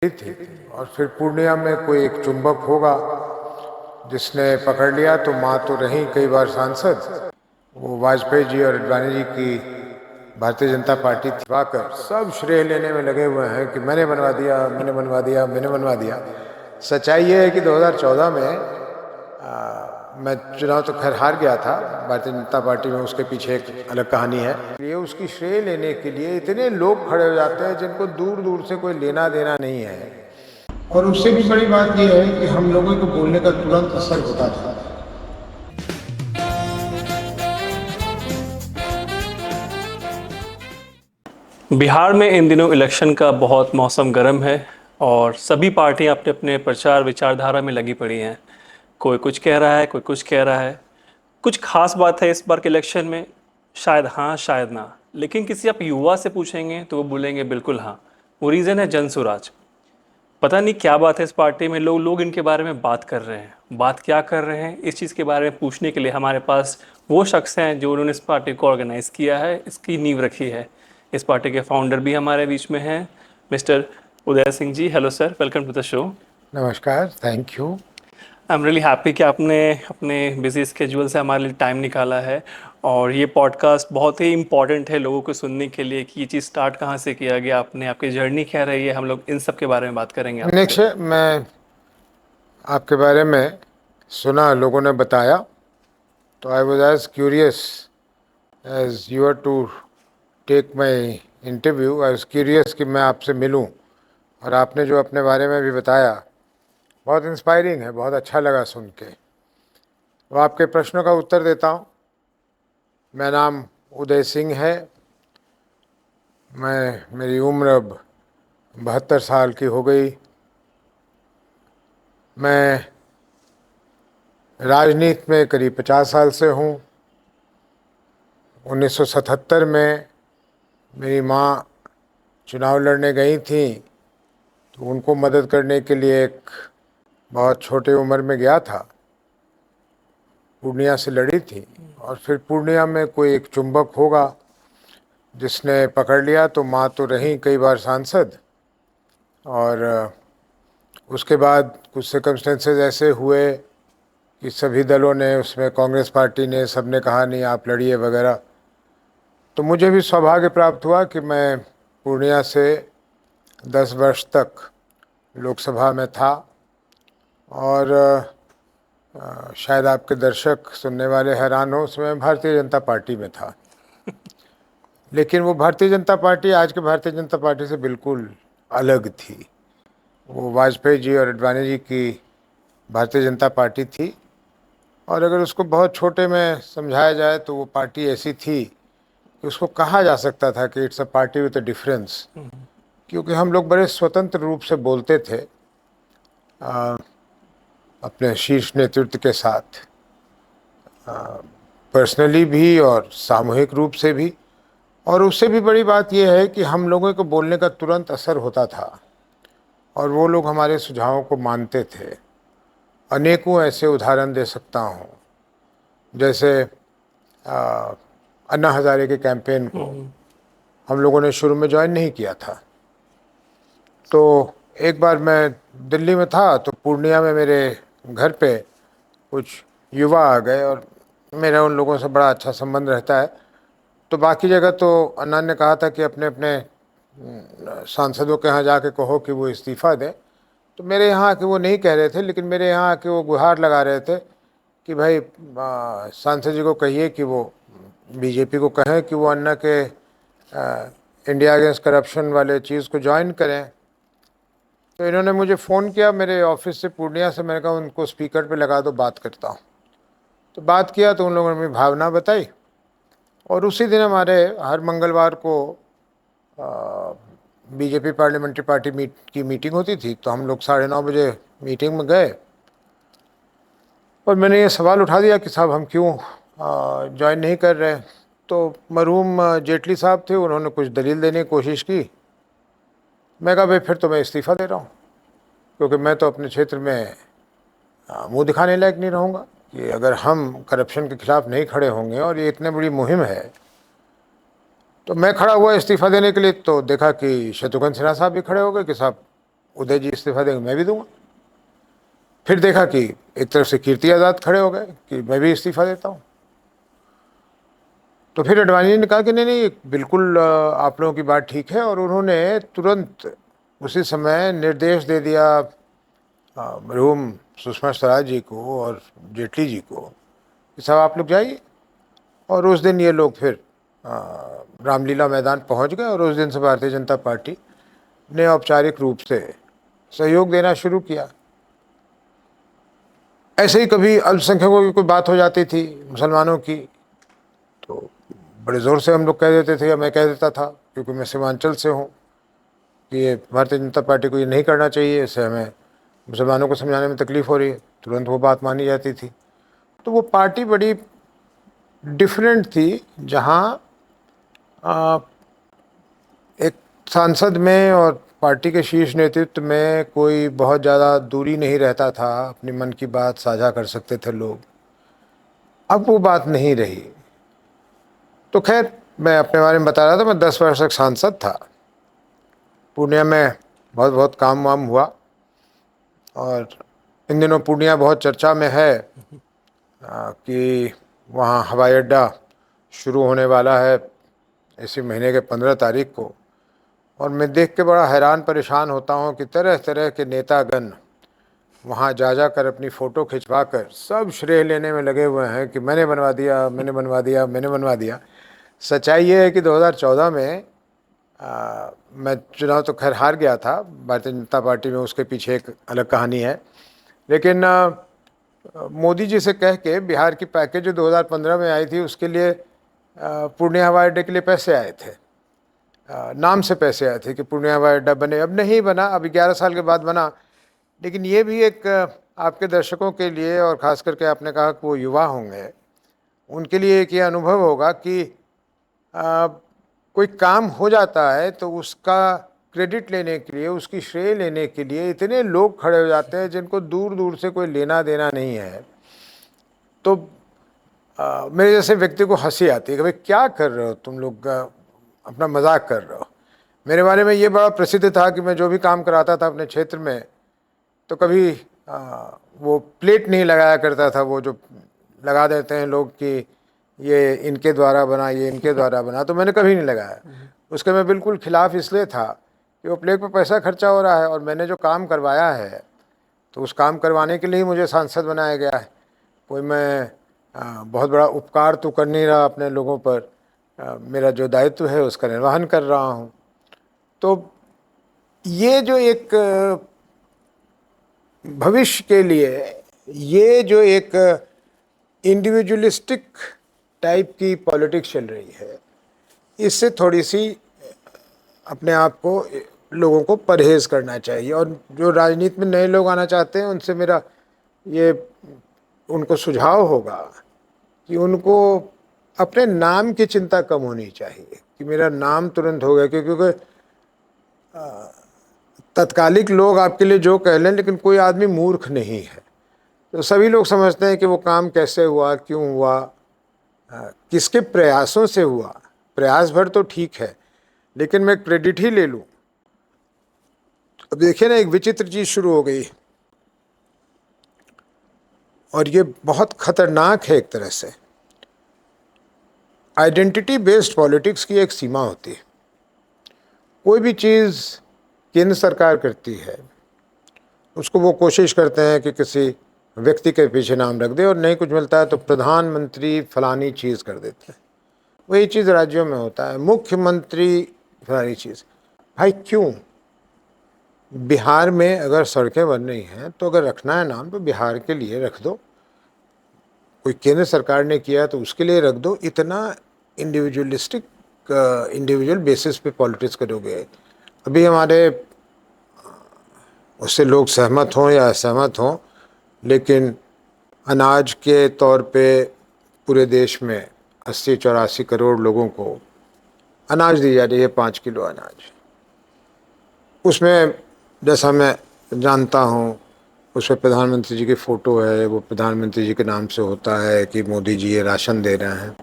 थी। और फिर पूर्णिया में कोई एक चुंबक होगा जिसने पकड़ लिया, तो माँ तो रही कई बार सांसद, वो वाजपेयी जी और अडवाणी जी की भारतीय जनता पार्टी थी। सब श्रेय लेने में लगे हुए हैं कि मैंने बनवा दिया, मैंने बनवा दिया, मैंने बनवा दिया। सच्चाई ये है कि 2014 में मैं चुनाव तो खैर हार गया था भारतीय जनता पार्टी में, उसके पीछे एक अलग कहानी है। ये उसकी श्रेय लेने के लिए इतने लोग खड़े हो जाते हैं जिनको दूर दूर से कोई लेना देना नहीं है। और उससे भी बड़ी बात यह है कि हम लोगों को बोलने का तुरंत असर होता था। बिहार में इन दिनों इलेक्शन का बहुत मौसम गर्म है और सभी पार्टियां अपने अपने प्रचार विचारधारा में लगी पड़ी हैं। कोई कुछ कह रहा है, कोई कुछ कह रहा है। कुछ खास बात है इस बार के इलेक्शन में? शायद हाँ, शायद ना। लेकिन किसी आप युवा से पूछेंगे तो वो बोलेंगे बिल्कुल हाँ। वो रीज़न है जनसुराज। पता नहीं क्या बात है इस पार्टी में, लोग इनके बारे में बात कर रहे हैं। बात क्या कर रहे हैं, इस चीज़ के बारे में पूछने के लिए हमारे पास वो शख्स हैं जो उन्होंने इस पार्टी को ऑर्गेनाइज़ किया है, इसकी नींव रखी है। इस पार्टी के फाउंडर भी हमारे बीच में हैं, mister Uday Singh ji. Hello sir, welcome to the show. नमस्कार, thank you. I am really happy कि आपने अपने बिजी स्केड्यूल से हमारे लिए टाइम निकाला है। और ये पॉडकास्ट बहुत ही इम्पॉर्टेंट है लोगों को सुनने के लिए कि ये चीज़ स्टार्ट कहाँ से किया गया आपने, आपकी जर्नी क्या रही है। हम लोग इन सब के बारे में बात करेंगे आपसे। नेक्स्ट, मैं आपके बारे में सुना, लोगों ने बताया, तो I was as curious as you are to take my interview. I was curious कि मैं आपसे मिलूं। और आपने जो अपने बारे में भी बताया बहुत इंस्पायरिंग है, बहुत अच्छा लगा सुन के। तो आपके प्रश्नों का उत्तर देता हूँ। मेरा नाम उदय सिंह है। मेरी उम्र अब 72 साल की हो गई। मैं राजनीति में करीब 50 साल से हूँ। 1977 में मेरी माँ चुनाव लड़ने गई थी, तो उनको मदद करने के लिए एक बहुत छोटे उम्र में गया था। पूर्णिया से लड़ी थी। और फिर पूर्णिया में कोई एक चुंबक होगा जिसने पकड़ लिया, तो माँ तो रही कई बार सांसद। और उसके बाद कुछ सर्कमस्टेंसेस ऐसे हुए कि सभी दलों ने, उसमें कांग्रेस पार्टी ने, सबने कहा नहीं आप लड़िए वगैरह। तो मुझे भी सौभाग्य प्राप्त हुआ कि मैं पूर्णिया से 10 वर्ष तक लोकसभा में था। और शायद आपके दर्शक सुनने वाले हैरान हो, उसमें भारतीय जनता पार्टी में था। लेकिन वो भारतीय जनता पार्टी आज के भारतीय जनता पार्टी से बिल्कुल अलग थी। वो वाजपेयी जी और अडवाणी जी की भारतीय जनता पार्टी थी। और अगर उसको बहुत छोटे में समझाया जाए तो वो पार्टी ऐसी थी कि उसको कहा जा सकता था कि it's a party with a difference. क्योंकि हम लोग बड़े स्वतंत्र रूप से बोलते थे अपने शीर्ष नेतृत्व के साथ, पर्सनली भी और सामूहिक रूप से भी। और उससे भी बड़ी बात यह है कि हम लोगों को बोलने का तुरंत असर होता था और वो लोग हमारे सुझावों को मानते थे। अनेकों ऐसे उदाहरण दे सकता हूँ, जैसे अन्ना हजारे के कैंपेन को हम लोगों ने शुरू में ज्वाइन नहीं किया था। तो एक बार मैं दिल्ली में था, तो पूर्णिया में मेरे घर पे कुछ युवा आ गए और मेरा उन लोगों से बड़ा अच्छा संबंध रहता है। तो बाकी जगह तो अन्ना ने कहा था कि अपने अपने सांसदों के यहाँ जाके कहो कि वो इस्तीफ़ा दें। तो मेरे यहाँ आके वो नहीं कह रहे थे, लेकिन मेरे यहाँ आके वो गुहार लगा रहे थे कि भाई सांसद जी को कहिए कि वो बीजेपी को कहें कि वो अन्ना के इंडिया अगेंस्ट करप्शन वाले चीज़ को ज्वाइन करें। तो इन्होंने मुझे फ़ोन किया मेरे ऑफिस से, पूर्णिया से। मैंने कहा उनको स्पीकर पे लगा दो, बात करता हूँ। तो बात किया तो उन लोगों ने मेरी भावना बताई। और उसी दिन हमारे हर मंगलवार को बीजेपी पार्लियामेंट्री पार्टी की मीटिंग होती थी। तो हम लोग 9:30 बजे मीटिंग में गए और मैंने ये सवाल उठा दिया कि साहब हम क्यों ज्वाइन नहीं कर रहे। तो मरहूम जेटली साहब थे, उन्होंने कुछ दलील देने की कोशिश की। मैं कहा भाई फिर तो मैं इस्तीफ़ा दे रहा हूँ, क्योंकि मैं तो अपने क्षेत्र में मुंह दिखाने लायक नहीं रहूँगा कि अगर हम करप्शन के खिलाफ नहीं खड़े होंगे और ये इतने बड़ी मुहिम है। तो मैं खड़ा हुआ इस्तीफ़ा देने के लिए, तो देखा कि शत्रुघ्न सिन्हा साहब भी खड़े हो गए कि साहब उदय जी इस्तीफा देंगे, मैं भी दूंगा। फिर देखा कि एक तरफ से कीर्ति आज़ाद खड़े हो गए कि मैं भी इस्तीफा देता हूँ। तो फिर अडवाणी ने कहा कि नहीं नहीं, बिल्कुल आप लोगों की बात ठीक है, और उन्होंने तुरंत उसी समय निर्देश दे दिया मरहूम सुषमा स्वराज जी को और जेटली जी को कि साहब आप लोग जाइए। और उस दिन ये लोग फिर रामलीला मैदान पहुंच गए, और उस दिन से भारतीय जनता पार्टी ने औपचारिक रूप से सहयोग देना शुरू किया। ऐसे ही कभी अल्पसंख्यकों की कोई बात हो जाती थी, मुसलमानों की, तो बड़े ज़ोर से हम लोग कह देते थे, या मैं कह देता था क्योंकि मैं सीमांचल से हूँ, कि ये भारतीय जनता पार्टी को ये नहीं करना चाहिए, इससे हमें मुसलमानों को समझाने में तकलीफ़ हो रही है। तुरंत वो बात मानी जाती थी। तो वो पार्टी बड़ी डिफरेंट थी, जहाँ एक सांसद में और पार्टी के शीर्ष नेतृत्व में कोई बहुत ज़्यादा दूरी नहीं रहता था, अपनी मन की बात साझा कर सकते थे लोग। अब वो बात नहीं रही। तो खैर, मैं अपने बारे में बता रहा था, मैं 10 वर्ष तक सांसद था। पूर्णिया में बहुत बहुत काम वाम हुआ, और इन दिनों पूर्णिया बहुत चर्चा में है कि वहाँ हवाई अड्डा शुरू होने वाला है इसी महीने के 15 तारीख को। और मैं देख के बड़ा हैरान परेशान होता हूँ कि तरह तरह के नेतागण वहाँ जा कर अपनी फ़ोटो खिंचवा कर सब श्रेय लेने में लगे हुए हैं कि मैंने बनवा दिया, मैंने बनवा दिया, मैंने बनवा दिया। सच्चाई ये है कि 2014 में मैं चुनाव तो खैर हार गया था भारतीय जनता पार्टी में, उसके पीछे एक अलग कहानी है। लेकिन मोदी जी से कह के बिहार की पैकेज जो 2015 में आई थी, उसके लिए पूर्णिया हवाई अड्डे के लिए पैसे आए थे, नाम से पैसे आए थे कि पूर्णिया हवाई अड्डा बने। अब नहीं बना, अभी 11 साल के बाद बना। लेकिन ये भी एक आपके दर्शकों के लिए, और ख़ास करके आपने कहा कि वो युवा होंगे, उनके लिए एक ये अनुभव होगा कि कोई काम हो जाता है तो उसका क्रेडिट लेने के लिए, उसकी श्रेय लेने के लिए इतने लोग खड़े हो जाते हैं जिनको दूर दूर से कोई लेना देना नहीं है। तो मेरे जैसे व्यक्ति को हंसी आती है कि भाई क्या कर रहे हो तुम लोग, अपना मजाक कर रहे हो। मेरे बारे में ये बड़ा प्रसिद्ध था कि मैं जो भी काम कराता था अपने क्षेत्र में, तो कभी वो प्लेट नहीं लगाया करता था, वो जो लगा देते हैं लोग कि ये इनके द्वारा बना, ये इनके द्वारा बना, तो मैंने कभी नहीं लगाया। उसके मैं बिल्कुल खिलाफ इसलिए था कि वो प्लेट पर पैसा खर्चा हो रहा है, और मैंने जो काम करवाया है तो उस काम करवाने के लिए ही मुझे सांसद बनाया गया है। कोई मैं बहुत बड़ा उपकार तो कर नहीं रहा अपने लोगों पर, मेरा जो दायित्व है उसका निर्वहन कर रहा हूँ। तो ये जो एक भविष्य के लिए, ये जो एक इंडिविजुअलिस्टिक टाइप की पॉलिटिक्स चल रही है, इससे थोड़ी सी अपने आप को, लोगों को परहेज़ करना चाहिए। और जो राजनीति में नए लोग आना चाहते हैं, उनसे मेरा ये उनको सुझाव होगा कि उनको अपने नाम की चिंता कम होनी चाहिए कि मेरा नाम तुरंत हो गया, क्योंकि तत्कालिक लोग आपके लिए जो कह लें, लेकिन कोई आदमी मूर्ख नहीं है। तो सभी लोग समझते हैं कि वो काम कैसे हुआ, क्यों हुआ, किसके प्रयासों से हुआ। प्रयास भर तो ठीक है, लेकिन मैं क्रेडिट ही ले लूँ। अब देखिए ना, एक विचित्र चीज़ शुरू हो गई, और ये बहुत खतरनाक है एक तरह से। आइडेंटिटी बेस्ड पॉलिटिक्स की एक सीमा होती है। कोई भी चीज़ केंद्र सरकार करती है, उसको वो कोशिश करते हैं कि किसी व्यक्ति के पीछे नाम रख दे, और नहीं कुछ मिलता है तो प्रधानमंत्री फलानी चीज़ कर देते हैं। वही चीज़ राज्यों में होता है, मुख्यमंत्री फलानी चीज़। भाई क्यों? बिहार में अगर सड़कें बन रही हैं तो अगर रखना है नाम तो बिहार के लिए रख दो, कोई केंद्र सरकार ने किया तो उसके लिए रख दो। इतना इंडिविजुअलिस्टिक, इंडिविजुअल बेसिस पे पॉलिटिक्स करोगे। अभी हमारे, उससे लोग सहमत हों या असहमत हों, लेकिन अनाज के तौर पे पूरे देश में 80-84 करोड़ लोगों को अनाज दी जा रही है, 5 किलो अनाज। उसमें जैसा मैं जानता हूँ, उसमें प्रधानमंत्री जी की फ़ोटो है, वो प्रधानमंत्री जी के नाम से होता है कि मोदी जी ये राशन दे रहे हैं।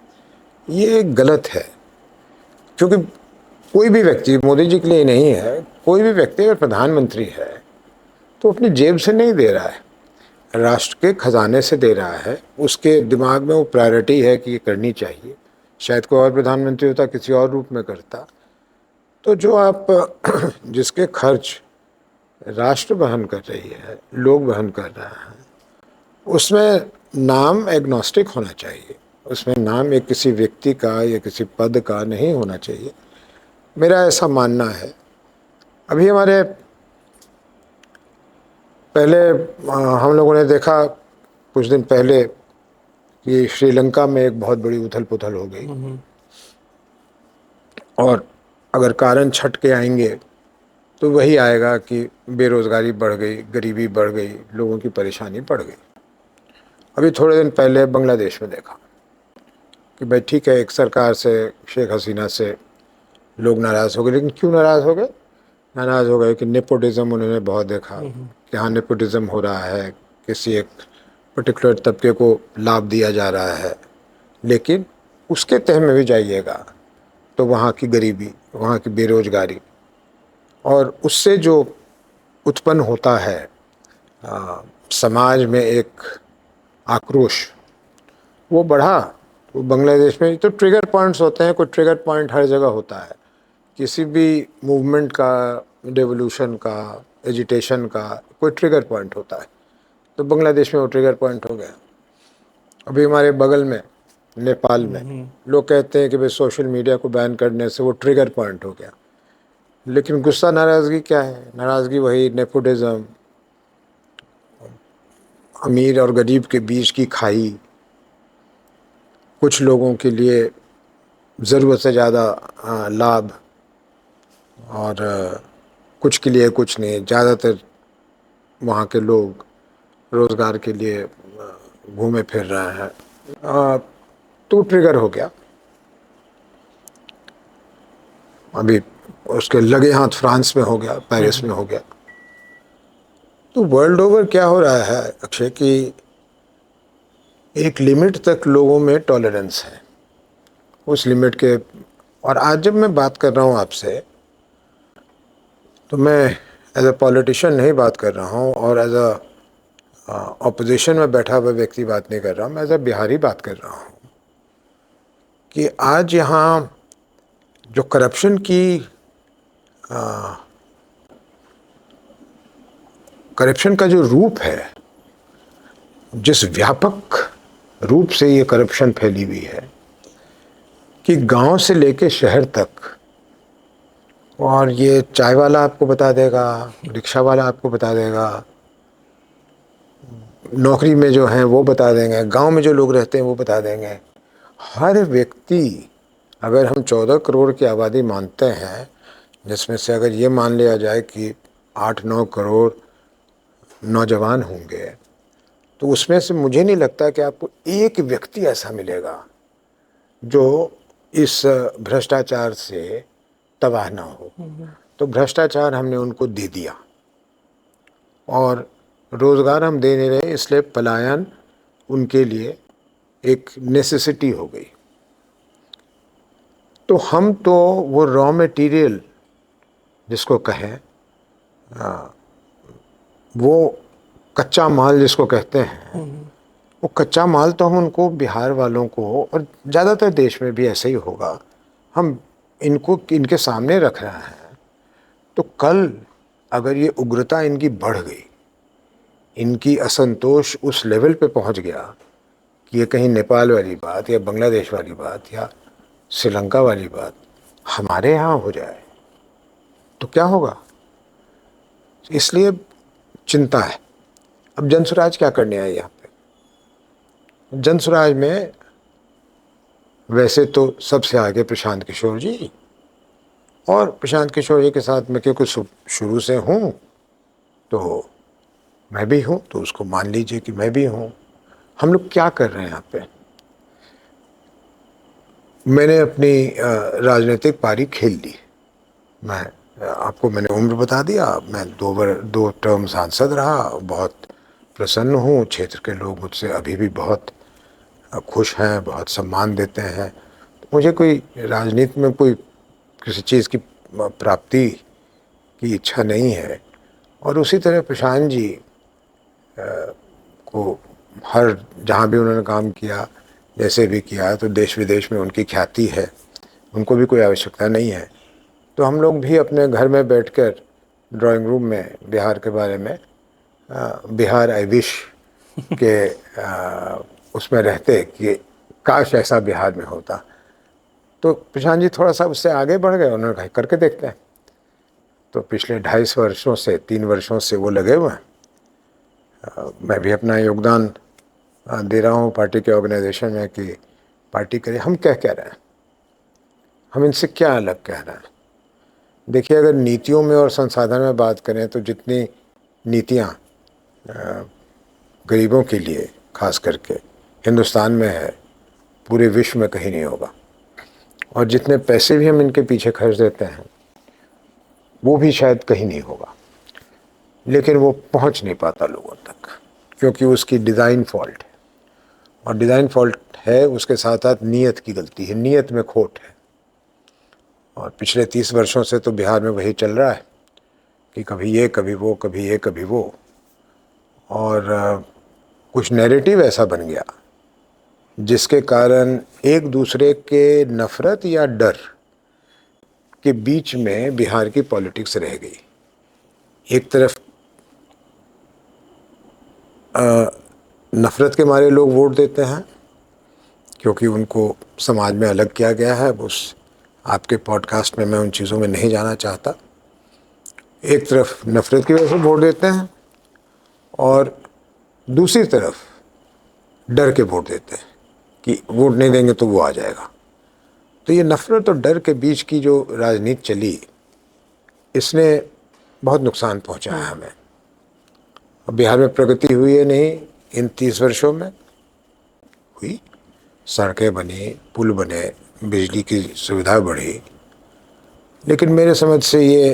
ये गलत है, क्योंकि कोई भी व्यक्ति, मोदी जी के लिए नहीं है, कोई भी व्यक्ति अगर प्रधानमंत्री है तो अपनी जेब से नहीं दे रहा है, राष्ट्र के खजाने से दे रहा है। उसके दिमाग में वो प्रायोरिटी है कि ये करनी चाहिए। शायद कोई और प्रधानमंत्री होता, किसी और रूप में करता। तो जो आप जिसके खर्च राष्ट्र वहन कर रही है, लोग वहन कर रहे हैं, उसमें नाम एग्नोस्टिक होना चाहिए। उसमें नाम एक किसी व्यक्ति का या किसी पद का नहीं होना चाहिए, मेरा ऐसा मानना है। अभी हमारे पहले हम लोगों ने देखा कुछ दिन पहले कि श्रीलंका में एक बहुत बड़ी उथल पुथल हो गई, और अगर कारण छट के आएंगे तो वही आएगा कि बेरोज़गारी बढ़ गई, गरीबी बढ़ गई, लोगों की परेशानी बढ़ गई। अभी थोड़े दिन पहले बांग्लादेश में देखा कि भाई ठीक है, एक सरकार से, शेख हसीना से लोग नाराज़ हो गए, लेकिन क्यों नाराज़ हो गए? नाराज़ हो गए कि नेपोटिज़म उन्होंने बहुत देखा कि हाँ नेपोटिज़म हो रहा है, किसी एक पर्टिकुलर तबके को लाभ दिया जा रहा है। लेकिन उसके तह में भी जाइएगा तो वहाँ की गरीबी, वहाँ की बेरोज़गारी, और उससे जो उत्पन्न होता है समाज में एक आक्रोश, वो बढ़ा। तो बांग्लादेश में तो ट्रिगर पॉइंट्स होते हैं, कोई ट्रिगर पॉइंट हर जगह होता है, किसी भी मूवमेंट का, रेवोल्यूशन का, एजिटेशन का कोई ट्रिगर पॉइंट होता है। तो बांग्लादेश में वो ट्रिगर पॉइंट हो गया। अभी हमारे बगल में नेपाल में लोग कहते हैं कि भाई सोशल मीडिया को बैन करने से वो ट्रिगर पॉइंट हो गया, लेकिन गुस्सा नाराज़गी क्या है? नाराज़गी वही नेपोटिज़म, अमीर और गरीब के बीच की खाई, कुछ लोगों के लिए ज़रूरत से ज़्यादा लाभ और कुछ के लिए कुछ नहीं। ज़्यादातर वहाँ के लोग रोज़गार के लिए घूमे फिर रहे हैं, तो ट्रिगर हो गया। अभी उसके लगे हाथ फ्रांस में हो गया, पेरिस में हो गया। तो वर्ल्ड ओवर क्या हो रहा है अक्षय, कि एक लिमिट तक लोगों में टॉलरेंस है, उस लिमिट के। और आज जब मैं बात कर रहा हूँ आपसे, तो मैं एज अ पॉलिटिशियन नहीं बात कर रहा हूँ और एज अ ऑपोजिशन में बैठा हुआ व्यक्ति बात नहीं कर रहा हूँ, मैं एज अ बिहारी बात कर रहा हूँ कि आज यहाँ जो करप्शन की करप्शन का जो रूप है, जिस व्यापक रूप से ये करप्शन फैली हुई है कि गांव से लेके शहर तक, और ये चाय वाला आपको बता देगा, रिक्शा वाला आपको बता देगा, नौकरी में जो हैं वो बता देंगे, गांव में जो लोग रहते हैं वो बता देंगे। हर व्यक्ति, अगर हम 14 करोड़ की आबादी मानते हैं, जिसमें से अगर ये मान लिया जाए कि 8-9 करोड़ नौजवान होंगे, तो उसमें से मुझे नहीं लगता कि आपको एक व्यक्ति ऐसा मिलेगा जो इस भ्रष्टाचार से तबाह ना हो। तो भ्रष्टाचार हमने उनको दे दिया और रोज़गार हम दे नहीं रहे, इसलिए पलायन उनके लिए एक नेसेसिटी हो गई। तो हम तो वो रॉ मटेरियल जिसको कहें, वो कच्चा माल जिसको कहते हैं, वो कच्चा माल तो हम उनको, बिहार वालों को, और ज़्यादातर देश में भी ऐसा ही होगा, हम इनको इनके सामने रख रहे हैं। तो कल अगर ये उग्रता इनकी बढ़ गई, इनकी असंतोष उस लेवल पे पहुंच गया कि ये कहीं नेपाल वाली बात या बांग्लादेश वाली बात या श्रीलंका वाली बात हमारे यहाँ हो जाए, तो क्या होगा? इसलिए चिंता है। अब जनसुराज क्या करने आए यहाँ पे? जनसुराज में वैसे तो सबसे आगे प्रशांत किशोर जी, और प्रशांत किशोर जी के साथ मैं क्योंकि शुरू से हूँ तो मैं भी हूँ, तो उसको मान लीजिए कि मैं भी हूँ। हम लोग क्या कर रहे हैं यहाँ पे? मैंने अपनी राजनीतिक पारी खेल ली। मैंने उम्र बता दिया, मैं 2 टर्म सांसद रहा, बहुत प्रसन्न हूँ। क्षेत्र के लोग मुझसे अभी भी बहुत खुश हैं, बहुत सम्मान देते हैं। मुझे कोई राजनीति में कोई किसी चीज़ की प्राप्ति की इच्छा नहीं है, और उसी तरह प्रशांत जी को हर जहाँ भी उन्होंने काम किया, जैसे भी किया, तो देश विदेश में उनकी ख्याति है, उनको भी कोई आवश्यकता नहीं है। तो हम लोग भी अपने घर में बैठकर ड्राइंग रूम में बिहार के बारे में बिहार आई विश के उसमें रहते कि काश ऐसा बिहार में होता। तो प्रशांत जी थोड़ा सा उससे आगे बढ़ गए, उन्होंने कहा करके देखते हैं। तो पिछले 2.5 वर्षों से 3 वर्षों से वो लगे हुए हैं। मैं भी अपना योगदान दे रहा हूँ पार्टी के ऑर्गेनाइजेशन में कि पार्टी करे। हम क्या कह रहे हैं, हम इनसे क्या अलग कह रहे हैं? देखिए, अगर नीतियों में और संसाधन में बात करें तो जितनी नीतियाँ गरीबों के लिए खास करके हिंदुस्तान में है, पूरे विश्व में कहीं नहीं होगा। और जितने पैसे भी हम इनके पीछे खर्च देते हैं वो भी शायद कहीं नहीं होगा, लेकिन वो पहुंच नहीं पाता लोगों तक, क्योंकि उसकी डिज़ाइन फॉल्ट है। और डिज़ाइन फॉल्ट है, उसके साथ साथ नीयत की गलती है, नीयत में खोट है। और पिछले 30 वर्षों से तो बिहार में वही चल रहा है कि कभी ये कभी वो, कभी ये कभी वो। और कुछ नैरेटिव ऐसा बन गया जिसके कारण एक दूसरे के नफ़रत या डर के बीच में बिहार की पॉलिटिक्स रह गई। एक तरफ नफ़रत के मारे लोग वोट देते हैं क्योंकि उनको समाज में अलग किया गया है। उस आपके पॉडकास्ट में मैं उन चीज़ों में नहीं जाना चाहता। एक तरफ नफ़रत की वजह से वोट देते हैं और दूसरी तरफ डर के वोट देते हैं कि वोट नहीं देंगे तो वो आ जाएगा। तो ये नफ़रत और डर के बीच की जो राजनीति चली, इसने बहुत नुकसान पहुंचाया हमें। और बिहार में प्रगति हुई है नहीं, इन 30 वर्षों में हुई। सड़कें बनी, पुल बने, बिजली की सुविधा बढ़ी, लेकिन मेरे समझ से ये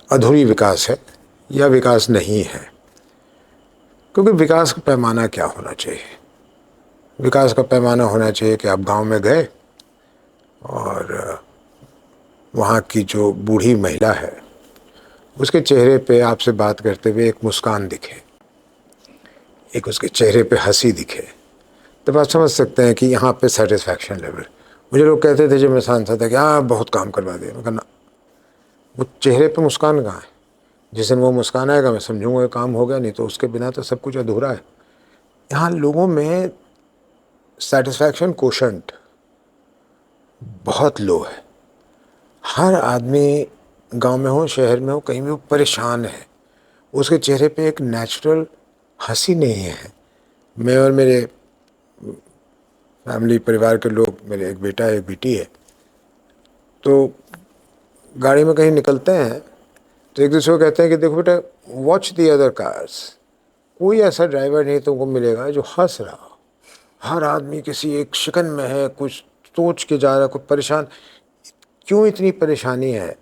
अधूरी विकास है या विकास नहीं है। क्योंकि विकास का पैमाना क्या होना चाहिए? विकास का पैमाना होना चाहिए कि आप गांव में गए और वहाँ की जो बूढ़ी महिला है उसके चेहरे पे आपसे बात करते हुए एक मुस्कान दिखे, एक उसके चेहरे पे हंसी दिखे, तब आप समझ सकते हैं कि यहाँ पे सेटिस्फैक्शन लेवल। मुझे लोग कहते थे जब मैं सांसद था कि हाँ बहुत काम करवा दिया। मैं कहना, वो चेहरे पे मुस्कान कहाँ है? जिस दिन वो मुस्कान आएगा मैं समझूंगा काम हो गया, नहीं तो उसके बिना तो सब कुछ अधूरा है। यहाँ लोगों में सेटिस्फैक्शन कोशंट बहुत लो है। हर आदमी गांव में हो, शहर में हो, कहीं भी हो, परेशान है। उसके चेहरे पे एक नेचुरल हंसी नहीं है। मैं और मेरे फैमिली परिवार के लोग, मेरे एक बेटा है एक बेटी है, तो गाड़ी में कहीं निकलते हैं तो एक दूसरे को कहते हैं कि देखो बेटा, वॉच दी अदर कार्स। कोई ऐसा ड्राइवर नहीं तुमको मिलेगा जो हंस रहा हो। हर आदमी किसी एक शिकन में है, कुछ सोच के जा रहा है, कुछ परेशान। क्यों इतनी परेशानी है,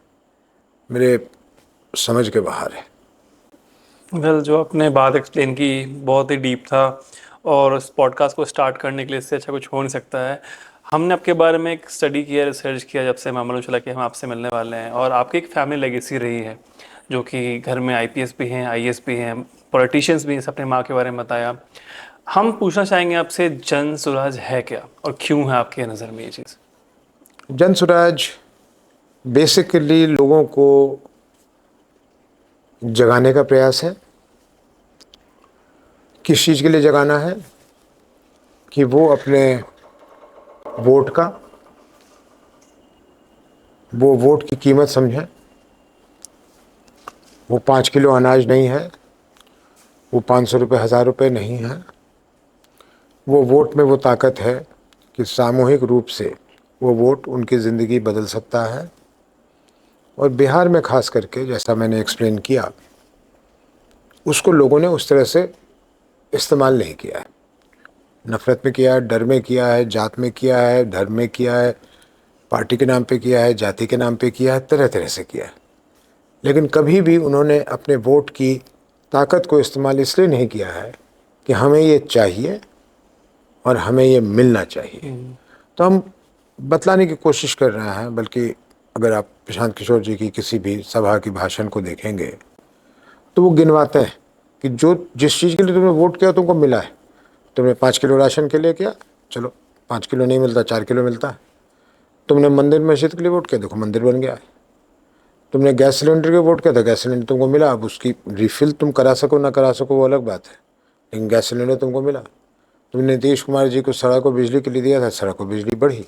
मेरे समझ के बाहर है। वेल, जो आपने बात एक्सप्लेन की बहुत ही डीप था, और इस पॉडकास्ट को स्टार्ट करने के लिए इससे अच्छा कुछ हो नहीं सकता है। हमने आपके बारे में एक स्टडी किया, रिसर्च किया, जब से हमें मालूम चला कि हम आपसे मिलने वाले हैं। और आपकी एक फैमिली लेगेसी रही है, जो कि घर में आईपीएस भी हैं, आईएएस भी हैं, पॉलिटिशियंस भी हैं। अपने माँ के बारे में बताया। हम पूछना चाहेंगे आपसे, जन स्वराज है क्या और क्यों है आपके नज़र में ये चीज़? जन स्वराज बेसिकली लोगों को जगाने का प्रयास है। किस चीज़ के लिए जगाना है? कि वो अपने वोट का, वो वोट की कीमत समझें। वो 5 किलो अनाज नहीं है, वो 500 रुपये, 1000 रुपये नहीं है। वो वोट में वो ताकत है कि सामूहिक रूप से वो वोट उनकी ज़िंदगी बदल सकता है। और बिहार में खास करके, जैसा मैंने एक्सप्लेन किया, उसको लोगों ने उस तरह से इस्तेमाल नहीं किया है। नफ़रत में किया है, डर में किया है, जात में किया है, धर्म में किया है, पार्टी के नाम पे किया है, जाति के नाम पे किया है, तरह तरह से किया है। लेकिन कभी भी उन्होंने अपने वोट की ताकत को इस्तेमाल इसलिए नहीं किया है कि हमें ये चाहिए और हमें ये मिलना चाहिए। तो हम बतलाने की कोशिश कर रहे हैं, बल्कि अगर आप प्रशांत किशोर जी की किसी भी सभा की भाषण को देखेंगे तो वो गिनवाते हैं कि जो जिस चीज़ के लिए तुमने वोट किया तुमको मिला है। तुमने 5 किलो राशन के लिए किया, चलो 5 किलो नहीं मिलता, 4 किलो मिलता है। तुमने मंदिर मस्जिद के लिए वोट किया, देखो मंदिर बन गया है। तुमने गैस सिलेंडर के वोट किया था, गैस सिलेंडर तुमको मिला। अब उसकी रिफिल तुम करा सको ना करा सको वो अलग बात है, लेकिन गैस सिलेंडर तुमको मिला। तुमने नीतीश कुमार जी को सड़क को बिजली के लिए दिया था, सड़क को बिजली बढ़ी।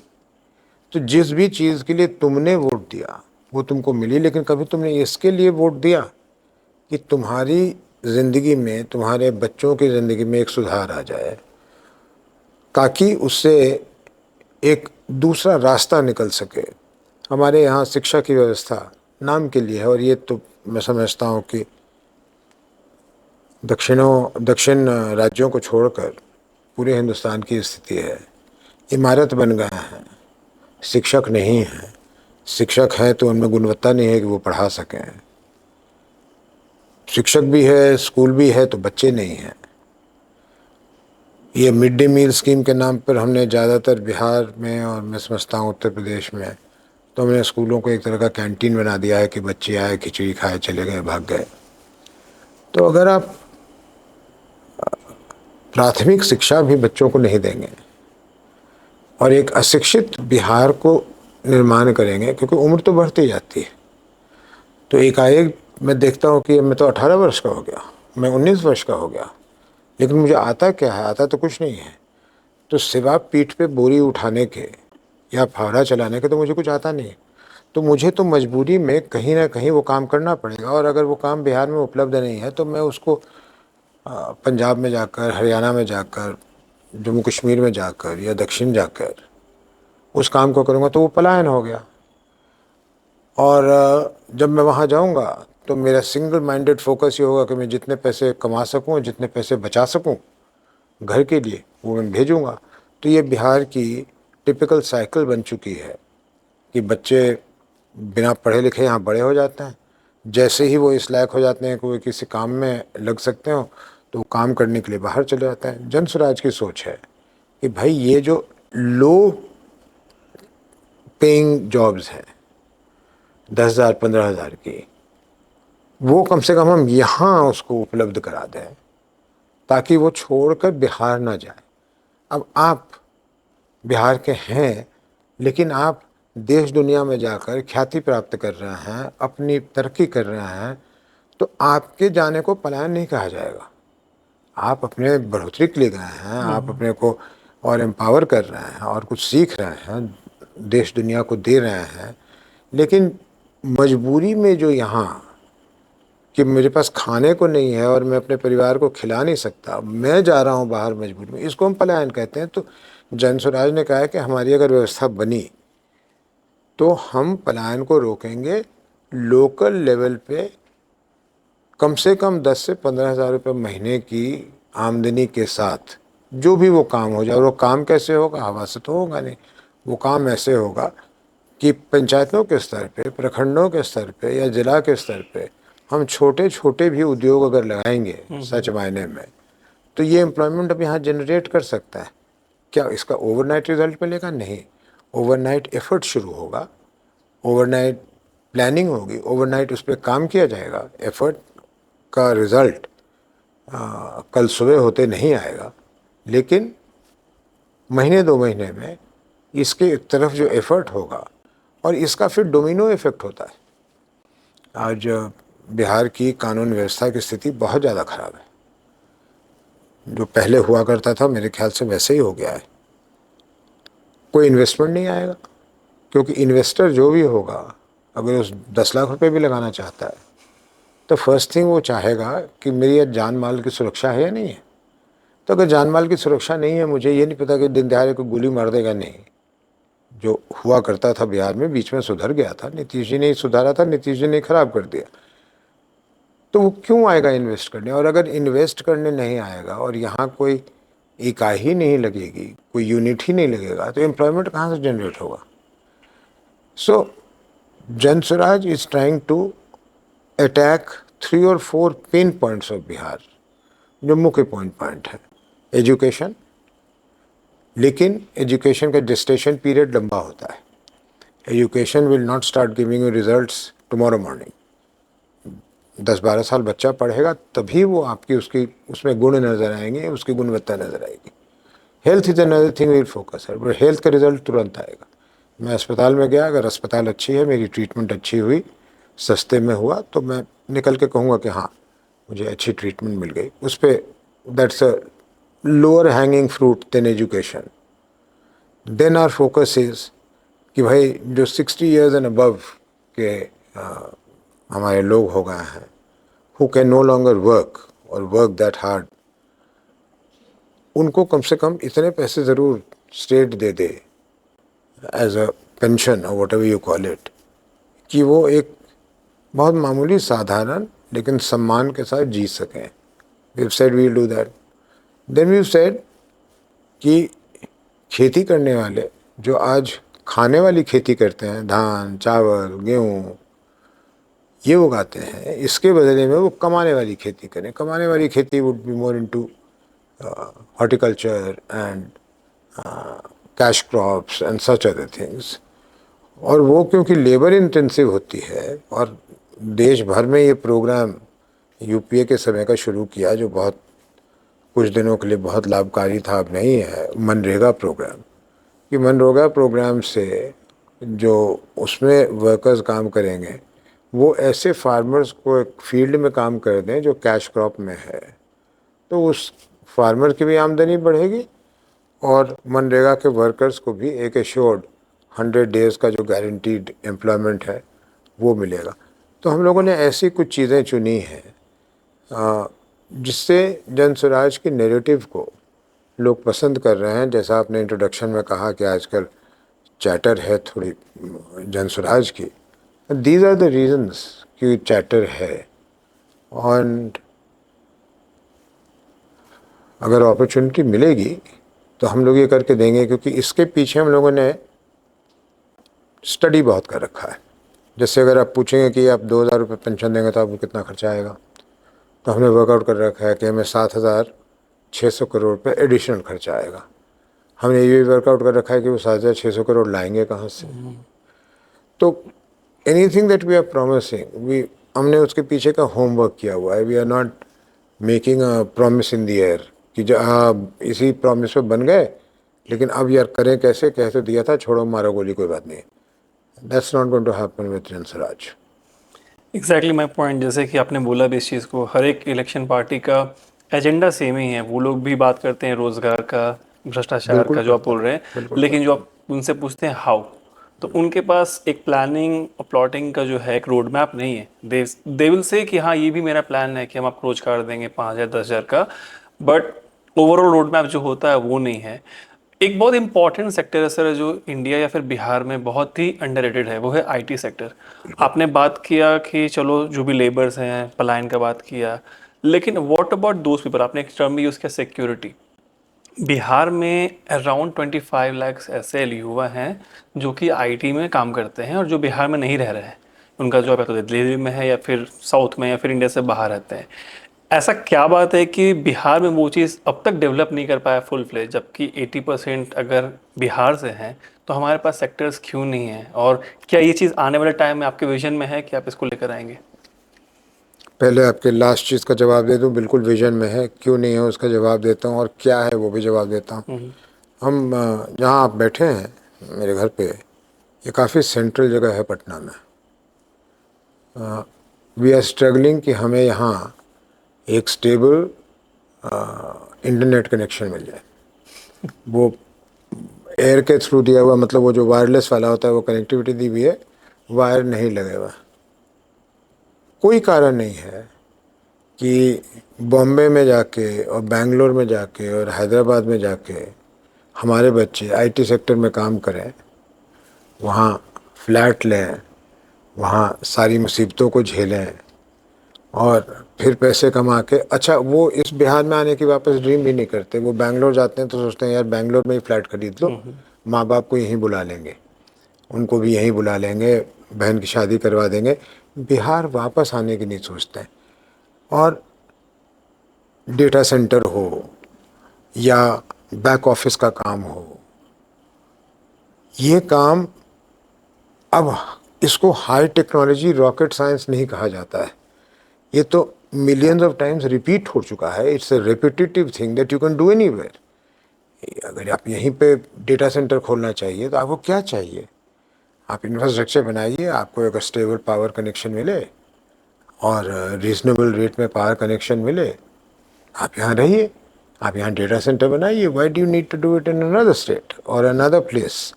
तो जिस भी चीज़ के लिए तुमने वोट दिया वो तुमको मिली, लेकिन कभी तुमने इसके लिए वोट दिया कि तुम्हारी ज़िंदगी में, तुम्हारे बच्चों की ज़िंदगी में एक सुधार आ जाए, ताकि उससे एक दूसरा रास्ता निकल सके। हमारे यहाँ शिक्षा की व्यवस्था नाम के लिए है, और ये तो मैं समझता हूँ कि दक्षिण राज्यों को छोड़कर पूरे हिंदुस्तान की स्थिति है। इमारत बन गए हैं, शिक्षक नहीं हैं। शिक्षक हैं तो उनमें गुणवत्ता नहीं है कि वो पढ़ा सकें। शिक्षक भी है, स्कूल भी है, तो बच्चे नहीं हैं। ये मिड डे मील स्कीम के नाम पर हमने ज़्यादातर बिहार में, और मैं समझता हूँ उत्तर प्रदेश में, तो हमने स्कूलों को एक तरह का कैंटीन बना दिया है कि बच्चे आए, खिचड़ी खाए, चले गए, भाग गए। तो अगर आप प्राथमिक शिक्षा भी बच्चों को नहीं देंगे और एक अशिक्षित बिहार को निर्माण करेंगे, क्योंकि उम्र तो बढ़ती जाती है, तो एकाएक मैं देखता हूँ कि मैं तो 18 वर्ष का हो गया, मैं 19 वर्ष का हो गया, लेकिन मुझे आता क्या है? आता तो कुछ नहीं है। तो सिवा पीठ पे बोरी उठाने के या फावड़ा चलाने के तो मुझे कुछ आता नहीं। तो मुझे तो मजबूरी में कहीं ना कहीं वो काम करना पड़ेगा, और अगर वो काम बिहार में उपलब्ध नहीं है तो मैं उसको पंजाब में जाकर, हरियाणा में जाकर, जम्मू कश्मीर में जाकर या दक्षिण जाकर उस काम को करूँगा, तो वो पलायन हो गया। और जब मैं वहाँ जाऊँगा तो मेरा सिंगल माइंडेड फोकस ये होगा कि मैं जितने पैसे कमा सकूँ, जितने पैसे बचा सकूँ घर के लिए, वो मैं भेजूँगा। तो ये बिहार की टिपिकल साइकिल बन चुकी है कि बच्चे बिना पढ़े लिखे यहाँ बड़े हो जाते हैं। जैसे ही वो इस लायक हो जाते हैं कि वो किसी काम में लग सकते हो, तो वो काम करने के लिए बाहर चले जाते हैं। जन स्वराज की सोच है कि भाई ये जो लो पेइंग जॉब्स हैं 10,000 15,000 की, वो कम से कम हम यहाँ उसको उपलब्ध करा दें, ताकि वो छोड़कर बिहार ना जाए। अब आप बिहार के हैं, लेकिन आप देश दुनिया में जाकर ख्याति प्राप्त कर रहे हैं, अपनी तरक्की कर रहे हैं, तो आपके जाने को पलायन नहीं कहा जाएगा। आप अपने बढ़ोतरी के लिए गए हैं, आप अपने को और एम्पावर कर रहे हैं और कुछ सीख रहे हैं, देश दुनिया को दे रहे हैं। लेकिन मजबूरी में जो यहाँ कि मेरे पास खाने को नहीं है और मैं अपने परिवार को खिला नहीं सकता, मैं जा रहा हूँ बाहर मजबूरी में, इसको हम पलायन कहते हैं। तो जन स्वराज ने कहा है कि हमारी अगर व्यवस्था बनी तो हम पलायन को रोकेंगे। लोकल लेवल पे कम से कम 10 से 15,000 रुपये महीने की आमदनी के साथ जो भी वो काम हो जाए, और वो काम कैसे होगा? हवा से तो होगा नहीं। वो काम ऐसे होगा कि पंचायतों के स्तर पे, प्रखंडों के स्तर पे या जिला के स्तर पे हम छोटे छोटे भी उद्योग अगर लगाएंगे सच मायने में, तो ये एम्प्लॉयमेंट अब यहाँ जनरेट कर सकता है। क्या इसका ओवरनाइट रिजल्ट मिलेगा? नहीं। ओवरनाइट एफर्ट शुरू होगा, ओवरनाइट प्लानिंग होगी, ओवरनाइट उस पर काम किया जाएगा। एफर्ट का रिज़ल्ट कल सुबह होते नहीं आएगा, लेकिन महीने 2 महीने में इसके तरफ जो एफर्ट होगा, और इसका फिर डोमिनो इफेक्ट होता है। आज बिहार की कानून व्यवस्था की स्थिति बहुत ज़्यादा ख़राब है। जो पहले हुआ करता था मेरे ख्याल से वैसे ही हो गया है। कोई इन्वेस्टमेंट नहीं आएगा, क्योंकि इन्वेस्टर जो भी होगा, अगर उस 10 लाख रुपए भी लगाना चाहता है, तो फर्स्ट थिंग वो चाहेगा कि मेरी जान माल की सुरक्षा है या नहीं है। तो अगर जान माल की सुरक्षा नहीं है, मुझे ये नहीं पता कि दिन दहाड़े को गोली मार देगा, नहीं। जो हुआ करता था बिहार में, बीच में सुधर गया था, नीतीश जी ने ही सुधारा था, नीतीश जी ने खराब कर दिया। तो वो क्यों आएगा इन्वेस्ट करने? और अगर इन्वेस्ट करने नहीं आएगा और यहाँ कोई इकाई ही नहीं लगेगी, कोई यूनिट ही नहीं लगेगा, तो एम्प्लॉयमेंट कहाँ से जनरेट होगा? So Jan Swaraj is trying to attack 3 और 4 पेन पॉइंट्स ऑफ बिहार, जो मुख्य पॉइंट है। एजुकेशन, लेकिन एजुकेशन का जेस्टेशन पीरियड लंबा होता है। Education will not start giving you results tomorrow morning. 10-12 साल बच्चा पढ़ेगा तभी वो आपकी उसकी उसमें गुण नज़र आएंगे, उसकी गुणवत्ता नज़र आएगी। Health is another thing will focus है, बट हेल्थ का रिजल्ट तुरंत आएगा। मैं अस्पताल में गया, अगर अस्पताल अच्छी है, मेरी ट्रीटमेंट अच्छी हुई, सस्ते में हुआ, तो मैं निकल के कहूँगा कि हाँ मुझे अच्छी ट्रीटमेंट मिल गई। उस पर that's a lower hanging fruit then education. Then our focus is कि भाई जो 60 ईयर्स एंड अबव के हमारे लोग हो गए हैं, who can no longer work और वर्क दैट हार्ड, उनको कम से कम इतने पैसे ज़रूर स्टेट दे दे एज अ पेंशन और whatever you call it, कि वो एक बहुत मामूली साधारण लेकिन सम्मान के साथ जी सकें। We said we'll do that. Then we said कि खेती करने वाले जो आज खाने वाली खेती करते हैं, धान चावल गेहूँ ये उगाते हैं, इसके बदले में वो कमाने वाली खेती करें। कमाने वाली खेती would be more into horticulture and cash crops and such other things. और वो क्योंकि लेबर इंटेंसिव होती है, और देश भर में ये प्रोग्राम यूपीए के समय का शुरू किया जो बहुत कुछ दिनों के लिए बहुत लाभकारी था, अब नहीं है, मनरेगा प्रोग्राम। कि मनरेगा प्रोग्राम से जो उसमें वर्कर्स काम करेंगे वो ऐसे फार्मर्स को एक फील्ड में काम कर दें जो कैश क्रॉप में है, तो उस फार्मर की भी आमदनी बढ़ेगी और मनरेगा के वर्कर्स को भी एक एश्योर्ड 100 डेज़ का जो गारंटीड एम्प्लॉयमेंट है वो मिलेगा। तो हम लोगों ने ऐसी कुछ चीज़ें चुनी हैं जिससे जन स्वराज की नैरेटिव को लोग पसंद कर रहे हैं। जैसा आपने इंट्रोडक्शन में कहा कि आजकल चैटर है थोड़ी जन स्वराज की, दीज आर द रीजंस कि चैटर है। और अगर अपॉर्चुनिटी मिलेगी तो हम लोग ये करके देंगे, क्योंकि इसके पीछे हम लोगों ने स्टडी बहुत कर रखा है। जैसे अगर आप पूछेंगे कि आप 2,000 रुपये पेंशन देंगे तो आपको कितना खर्चा आएगा, तो हमने वर्कआउट कर रखा है कि हमें 7,600 करोड़ रुपये एडिशनल खर्चा आएगा। हमने ये भी वर्कआउट कर रखा है कि वो 7,600 करोड़ लाएंगे कहाँ से। तो anything that we are promising, we हमने उसके पीछे का होमवर्क किया हुआ है। We are not making a promise in the air कि जो इसी प्रॉमिस पे बन गए, लेकिन अब यार करें कैसे, कह तो दिया था, छोड़ो मारो गोली कोई बात नहीं। That's not going to happen with Jan Swaraj. Exactly my point, जैसे कि आपने बोला भी इस चीज़ को, हर एक इलेक्शन पार्टी का एजेंडा सेम ही है। वो लोग भी बात करते हैं रोजगार का, भ्रष्टाचार बिल्कुल का जो आप करता बोल है, रहे हैं, बिल्कुल लेकिन जो करता आप उनसे पूछते हैं हाउ, तो उनके पास एक प्लानिंग और प्लॉटिंग का जो है एक रोड मैप नहीं है। दे विल से कि हाँ ये भी मेरा प्लान है कि हम आपको रोजगार देंगे 5,000 10,000 का, बट ओवरऑल रोड मैप जो होता है वो नहीं है। एक बहुत इंपॉर्टेंट सेक्टर है सर जो इंडिया या फिर बिहार में बहुत ही अंडररेटेड है, वो है आईटी सेक्टर। आपने बात किया कि चलो जो भी लेबर्स हैं पलायन का बात किया, लेकिन व्हाट अबाउट दोज पीपल, आपने एक टर्म भी यूज़ किया सिक्योरिटी। बिहार में अराउंड 25 लाख ऐसे युवा हैं जो कि आईटी में काम करते हैं और जो बिहार में नहीं रह रहे हैं। उनका जॉब या तो दिल्ली में है या फिर साउथ में या फिर इंडिया से बाहर रहते हैं। ऐसा क्या बात है कि बिहार में वो चीज़ अब तक डेवलप नहीं कर पाया फुल फ्लेज, जबकि 80% अगर बिहार से हैं तो हमारे पास सेक्टर्स क्यों नहीं हैं? और क्या ये चीज़ आने वाले टाइम में आपके विजन में है कि आप इसको लेकर आएंगे? पहले आपके लास्ट चीज़ का जवाब दे दूं, बिल्कुल विजन में है, क्यों नहीं है उसका जवाब देता हूं, और क्या है वो भी जवाब देता हूं। हम जहां आप बैठे हैं मेरे घर पे, ये काफ़ी सेंट्रल जगह है पटना में। वी आर स्ट्रगलिंग कि हमें यहाँ एक स्टेबल इंटरनेट कनेक्शन मिल जाए। वो एयर के थ्रू दिया हुआ, मतलब वो जो वायरलेस वाला होता है वो कनेक्टिविटी दी हुई है, वायर नहीं लगे हुआ। कोई कारण नहीं है कि बॉम्बे में जाके और बेंगलोर में जाके और हैदराबाद में जाके हमारे बच्चे आईटी सेक्टर में काम करें, वहाँ फ्लैट लें, वहाँ सारी मुसीबतों को झेलें और फिर पैसे कमा के, अच्छा वो इस बिहार में आने की वापस ड्रीम भी नहीं करते। वो बेंगलोर जाते हैं तो सोचते हैं यार बेंगलोर में ही फ्लैट खरीद लो, माँ बाप को यहीं बुला लेंगे, उनको भी यहीं बुला लेंगे, बहन की शादी करवा देंगे। बिहार वापस आने की नहीं सोचते हैं। और डेटा सेंटर हो या बैक ऑफिस का काम हो, ये काम अब इसको हाई टेक्नोलॉजी रॉकेट साइंस नहीं कहा जाता है, ये तो मिलियंस ऑफ टाइम्स रिपीट हो चुका है। It's a repetitive thing that you can do anywhere. अगर आप यहीं पे डेटा सेंटर खोलना चाहिए तो आपको क्या चाहिए? आप इंफ्रास्ट्रक्चर बनाइए, आपको एक स्टेबल पावर कनेक्शन मिले और रीजनेबल रेट में पावर कनेक्शन मिले, आप यहाँ रहिए, आप यहाँ डेटा सेंटर बनाइए। Why do you need to do it in another state और अनदर प्लेस?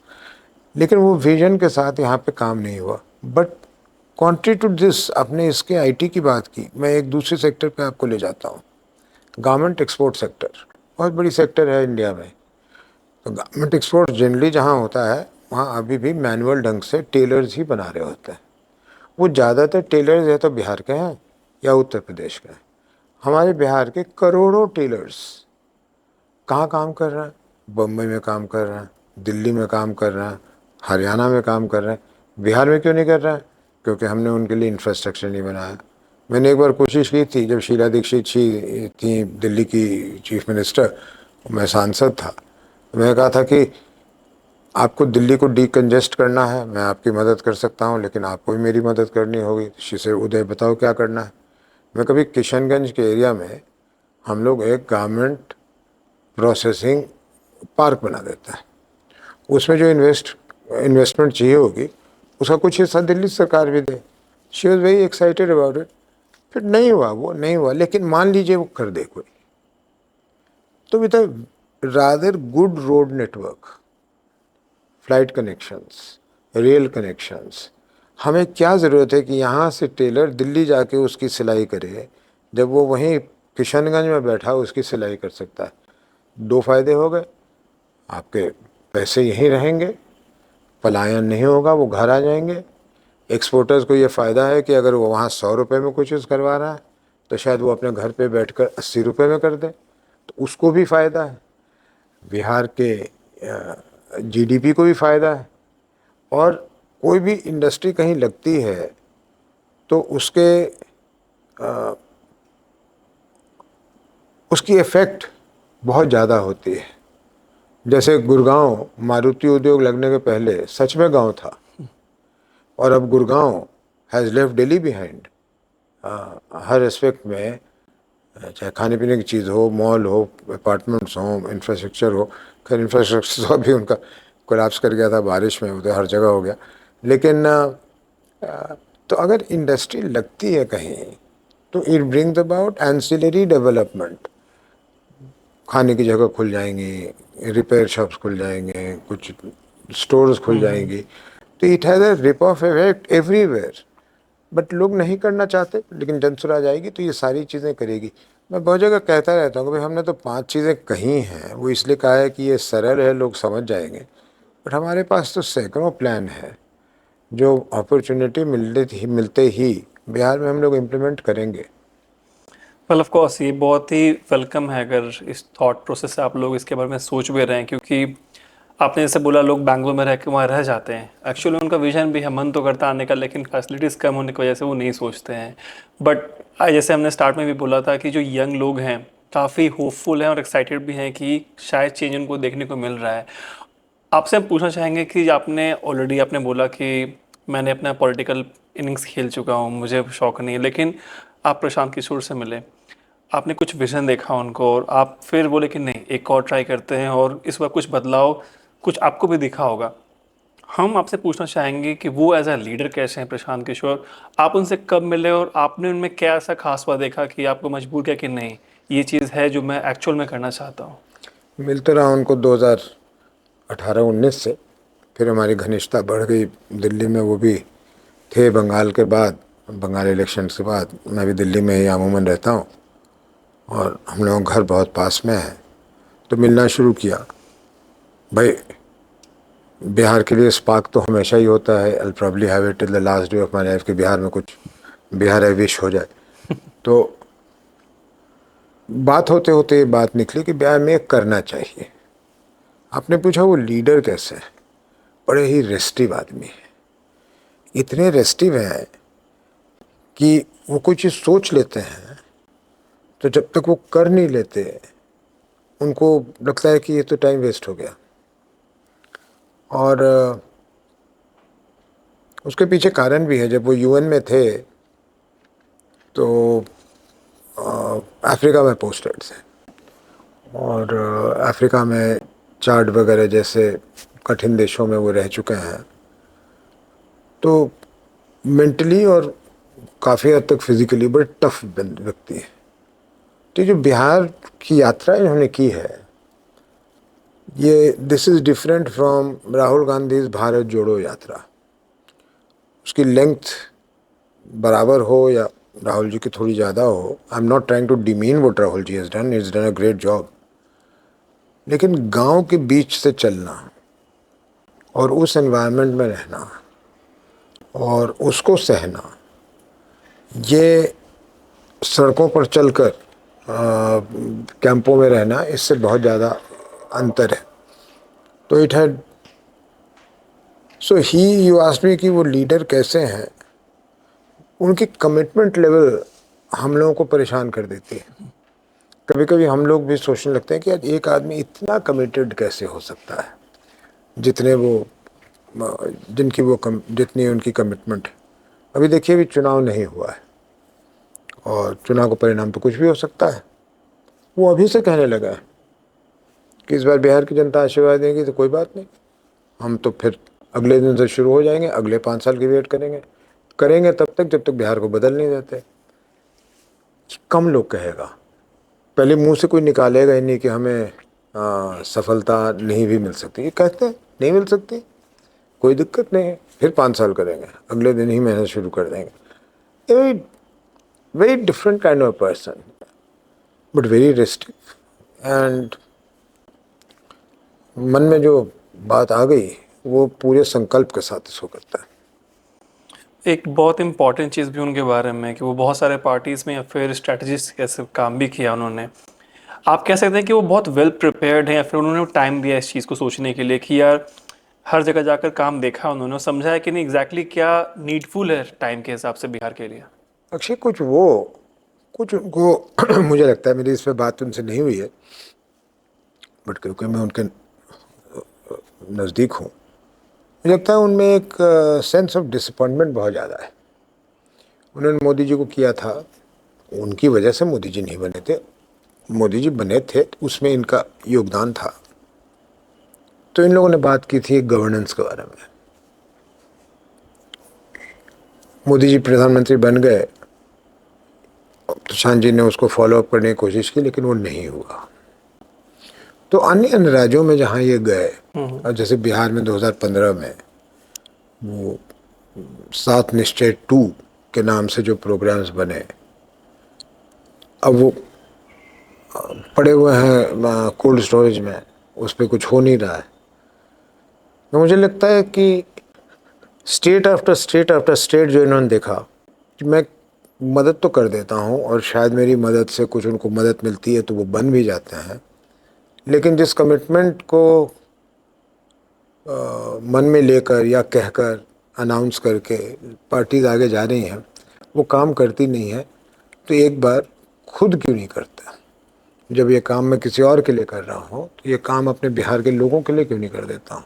लेकिन वो विजन के साथ यहाँ पे काम नहीं हुआ। बट कॉन्ट्री टू दिस, आपने इसके आईटी की बात की, मैं एक दूसरे सेक्टर पे आपको ले जाता हूँ। गारमेंट एक्सपोर्ट सेक्टर बहुत बड़ी सेक्टर है इंडिया में। तो गारमेंट एक्सपोर्ट जनरली जहाँ होता है वहाँ अभी भी मैनुअल ढंग से टेलर्स ही बना रहे होते हैं। वो ज़्यादातर टेलर्स या तो बिहार के हैं या उत्तर प्रदेश के हैं। हमारे बिहार के करोड़ों टेलर्स कहाँ काम कर रहे हैं? बम्बई में काम कर रहे हैं, दिल्ली में काम कर रहे हैं, हरियाणा में काम कर रहे हैं। बिहार में क्यों नहीं कर रहे हैं? क्योंकि हमने उनके लिए इंफ्रास्ट्रक्चर नहीं बनाया। मैंने एक बार कोशिश की थी, जब शीला दीक्षित जी थी दिल्ली की चीफ मिनिस्टर, मैं सांसद था, तो मैंने कहा था कि आपको दिल्ली को डीकंजेस्ट करना है, मैं आपकी मदद कर सकता हूँ, लेकिन आपको भी मेरी मदद करनी होगी। शी उदय बताओ क्या करना है। मैं कभी किशनगंज के एरिया में हम लोग एक गारमेंट प्रोसेसिंग पार्क बना देता है, उसमें जो इन्वेस्टमेंट चाहिए होगी उसका कुछ हिस्सा दिल्ली सरकार भी दे। She was very excited about it. फिर नहीं हुआ, वो नहीं हुआ, लेकिन मान लीजिए वो कर दे कोई, तो with a rather good road network, flight connections, rail connections, हमें क्या ज़रूरत है कि यहाँ से टेलर दिल्ली जाके उसकी सिलाई करे, जब वो वहीं किशनगंज में बैठा उसकी सिलाई कर सकता है। दो फायदे हो गए, आपके पैसे यहीं रहेंगे, पलायन नहीं होगा, वो घर आ जाएंगे। एक्सपोर्टर्स को ये फ़ायदा है कि अगर वो वहाँ 100 रुपये में कुछ यूज़ करवा रहा है तो शायद वो अपने घर पे बैठकर 80 रुपये में कर दे, तो उसको भी फ़ायदा है। बिहार के जीडीपी को भी फ़ायदा है। और कोई भी इंडस्ट्री कहीं लगती है तो उसकी इफ़ेक्ट बहुत ज़्यादा होती है। जैसे गुड़गांव मारुति उद्योग लगने के पहले सच में गांव था, और अब Gurgaon has left Delhi behind her aspect में, चाहे खाने पीने की चीज़ हो, मॉल हो, अपार्टमेंट्स हो, इंफ्रास्ट्रक्चर हो। खैर इंफ्रास्ट्रक्चर तो अभी उनका कोलैप्स कर गया था बारिश में, उधर हर जगह हो गया। लेकिन तो अगर इंडस्ट्री लगती है कहीं तो it brings about ancillary development. खाने की जगह खुल जाएंगी, रिपेयर शॉप्स खुल जाएंगे, कुछ स्टोर्स खुल जाएंगी, तो it has a rip off effect everywhere. But लोग नहीं करना चाहते, लेकिन जन स्वराज आएगी तो ये सारी चीज़ें करेगी। मैं बहुत जगह कहता रहता हूँ कि भाई हमने तो 5 चीज़ें कही हैं, वो इसलिए कहा है कि ये सरल है, लोग समझ जाएंगे। बट हमारे पास तो सैकड़ों प्लान है जो अपॉर्चुनिटी मिलते ही बिहार में हम लोग इम्प्लीमेंट करेंगे। वेल ऑफ कोर्स ये बहुत ही वेलकम है अगर इस थॉट प्रोसेस से आप लोग इसके बारे में सोच भी रहे हैं, क्योंकि आपने जैसे बोला लोग बैंगलोर में रह के वहाँ रह जाते हैं। एक्चुअली उनका विजन भी है, मन तो करता आने का, लेकिन फैसिलिटीज़ कम होने की वजह से वो नहीं सोचते हैं। बट जैसे हमने स्टार्ट में भी बोला था कि जो यंग लोग हैं काफ़ी होपफुल हैं और एक्साइटेड भी हैं कि शायद चेंज उनको देखने को मिल रहा है। आपसे हम पूछना चाहेंगे कि आपने ऑलरेडी आपने बोला कि मैंने अपना पॉलिटिकल इनिंग्स खेल चुका हूँ, मुझे शौक नहीं है, लेकिन आप प्रशांत किशोर से मिले, आपने कुछ विजन देखा उनको और आप फिर बोले कि नहीं एक और ट्राई करते हैं, और इस बार कुछ बदलाव कुछ आपको भी दिखा होगा। हम आपसे पूछना चाहेंगे कि वो एज अ लीडर कैसे हैं प्रशांत किशोर, आप उनसे कब मिले और आपने उनमें क्या ऐसा खास बात देखा कि आपको मजबूर किया कि नहीं ये चीज़ है जो मैं एक्चुअल में करना चाहता हूँ। मिलते रहा उनको 2018-19 से, फिर हमारी घनिष्ठता बढ़ गई। दिल्ली में वो भी थे बंगाल के बाद, बंगाल इलेक्शन के बाद। मैं भी दिल्ली में ही अमूमन रहता हूँ और हम लोगों का घर बहुत पास में है, तो मिलना शुरू किया। भाई बिहार के लिए स्पार्क तो हमेशा ही होता है। I probably have it till the last day of my life कि बिहार में कुछ बिहार है विश हो जाए। तो बात होते होते बात निकली कि बिहार में करना चाहिए। आपने पूछा वो लीडर कैसे है? बड़े ही रेस्टिव आदमी है, इतने रेस्टिव हैं कि वो कोई चीज़ सोच लेते हैं तो जब तक वो कर नहीं लेते उनको लगता है कि ये तो टाइम वेस्ट हो गया। और उसके पीछे कारण भी है। जब वो यूएन में थे तो अफ्रीका में पोस्टेड थे, और अफ्रीका में चाड वगैरह जैसे कठिन देशों में वो रह चुके हैं, तो मेंटली और काफ़ी हद तक फिजिकली बड़े टफ व्यक्ति है। तो जो बिहार की यात्रा इन्होंने की है, ये this is different from Rahul Gandhi Bharat जोड़ो यात्रा। उसकी लेंथ बराबर हो या राहुल जी की थोड़ी ज़्यादा हो, I am not trying to demean what Rahul ji has done, is done a great job, लेकिन गांव के बीच से चलना और उस एनवायरनमेंट में रहना और उसको सहना, ये सड़कों पर चलकर कैंपों में रहना, इससे बहुत ज़्यादा अंतर है। तो it had so he you asked me कि वो लीडर कैसे हैं, उनकी कमिटमेंट लेवल हम लोगों को परेशान कर देती है। कभी कभी हम लोग भी सोचने लगते हैं कि यार एक आदमी इतना कमिटेड कैसे हो सकता है, जितने वो जितनी उनकी कमिटमेंट है। अभी देखिए, अभी चुनाव नहीं हुआ है और चुनाव का परिणाम तो कुछ भी हो सकता है। वो अभी से कहने लगा है कि इस बार बिहार की जनता आशीर्वाद देगी तो कोई बात नहीं, हम तो फिर अगले दिन से शुरू हो जाएंगे, अगले 5 साल की वेट करेंगे तब तक जब तक बिहार को बदल नहीं देते। कम लोग कहेगा, पहले मुंह से कोई निकालेगा ही नहीं कि हमें सफलता नहीं भी मिल सकती। ये कहते हैं नहीं मिल सकती, कोई दिक्कत नहीं है, फिर 5 साल करेंगे, अगले दिन ही मेहनत शुरू कर देंगे। Very very different kind of person, but very restive. And मन में जो बात आ गई वो पूरे संकल्प के साथ इसको करता है। एक बहुत इंपॉर्टेंट चीज़ भी उनके बारे में कि वो बहुत सारे पार्टीज़ में या फिर स्ट्रेटजिस्ट कैसे काम भी किया उन्होंने। आप कह सकते हैं कि वो बहुत वेल प्रिपेयर्ड हैं या फिर उन्होंने टाइम दिया इस चीज़ को सोचने के लिए कि यार हर जगह जाकर काम देखा उन्होंने, समझा है कि नहीं एग्जैक्टली क्या नीडफुल है टाइम के हिसाब से बिहार के लिए। अक्षय, कुछ उनको मुझे लगता है, मेरी इस पर बात उनसे नहीं हुई है, बट क्योंकि मैं उनके नज़दीक हूँ, मुझे लगता है उनमें एक सेंस ऑफ डिसअपॉइंटमेंट बहुत ज़्यादा है। उन्होंने मोदी जी को किया था, उनकी वजह से मोदी जी नहीं बने थे, मोदी जी बने थे उसमें इनका योगदान था। तो इन लोगों ने बात की थी गवर्नेंस के बारे में। मोदी जी प्रधानमंत्री बन गए, प्रशांत जी ने उसको फॉलोअप करने की कोशिश की, लेकिन वो नहीं हुआ। तो अन्य अन्य राज्यों में जहाँ ये गए, और जैसे बिहार में 2015 में वो 7 निश्चय 2 के नाम से जो प्रोग्राम्स बने, अब वो पड़े हुए हैं कोल्ड स्टोरेज में, उस पर कुछ हो नहीं रहा है। तो मुझे लगता है कि state after state after state जो इन्होंने देखा कि मैं मदद तो कर देता हूँ और शायद मेरी मदद से कुछ उनको मदद मिलती है तो वो बन भी जाते हैं, लेकिन जिस कमिटमेंट को मन में लेकर या कहकर अनाउंस करके पार्टीज आगे जा रही हैं, वो काम करती नहीं है। तो एक बार खुद क्यों नहीं करता? जब ये काम मैं किसी और के लिए कर रहा हूँ तो ये काम अपने बिहार के लोगों के लिए क्यों नहीं कर देता हूँ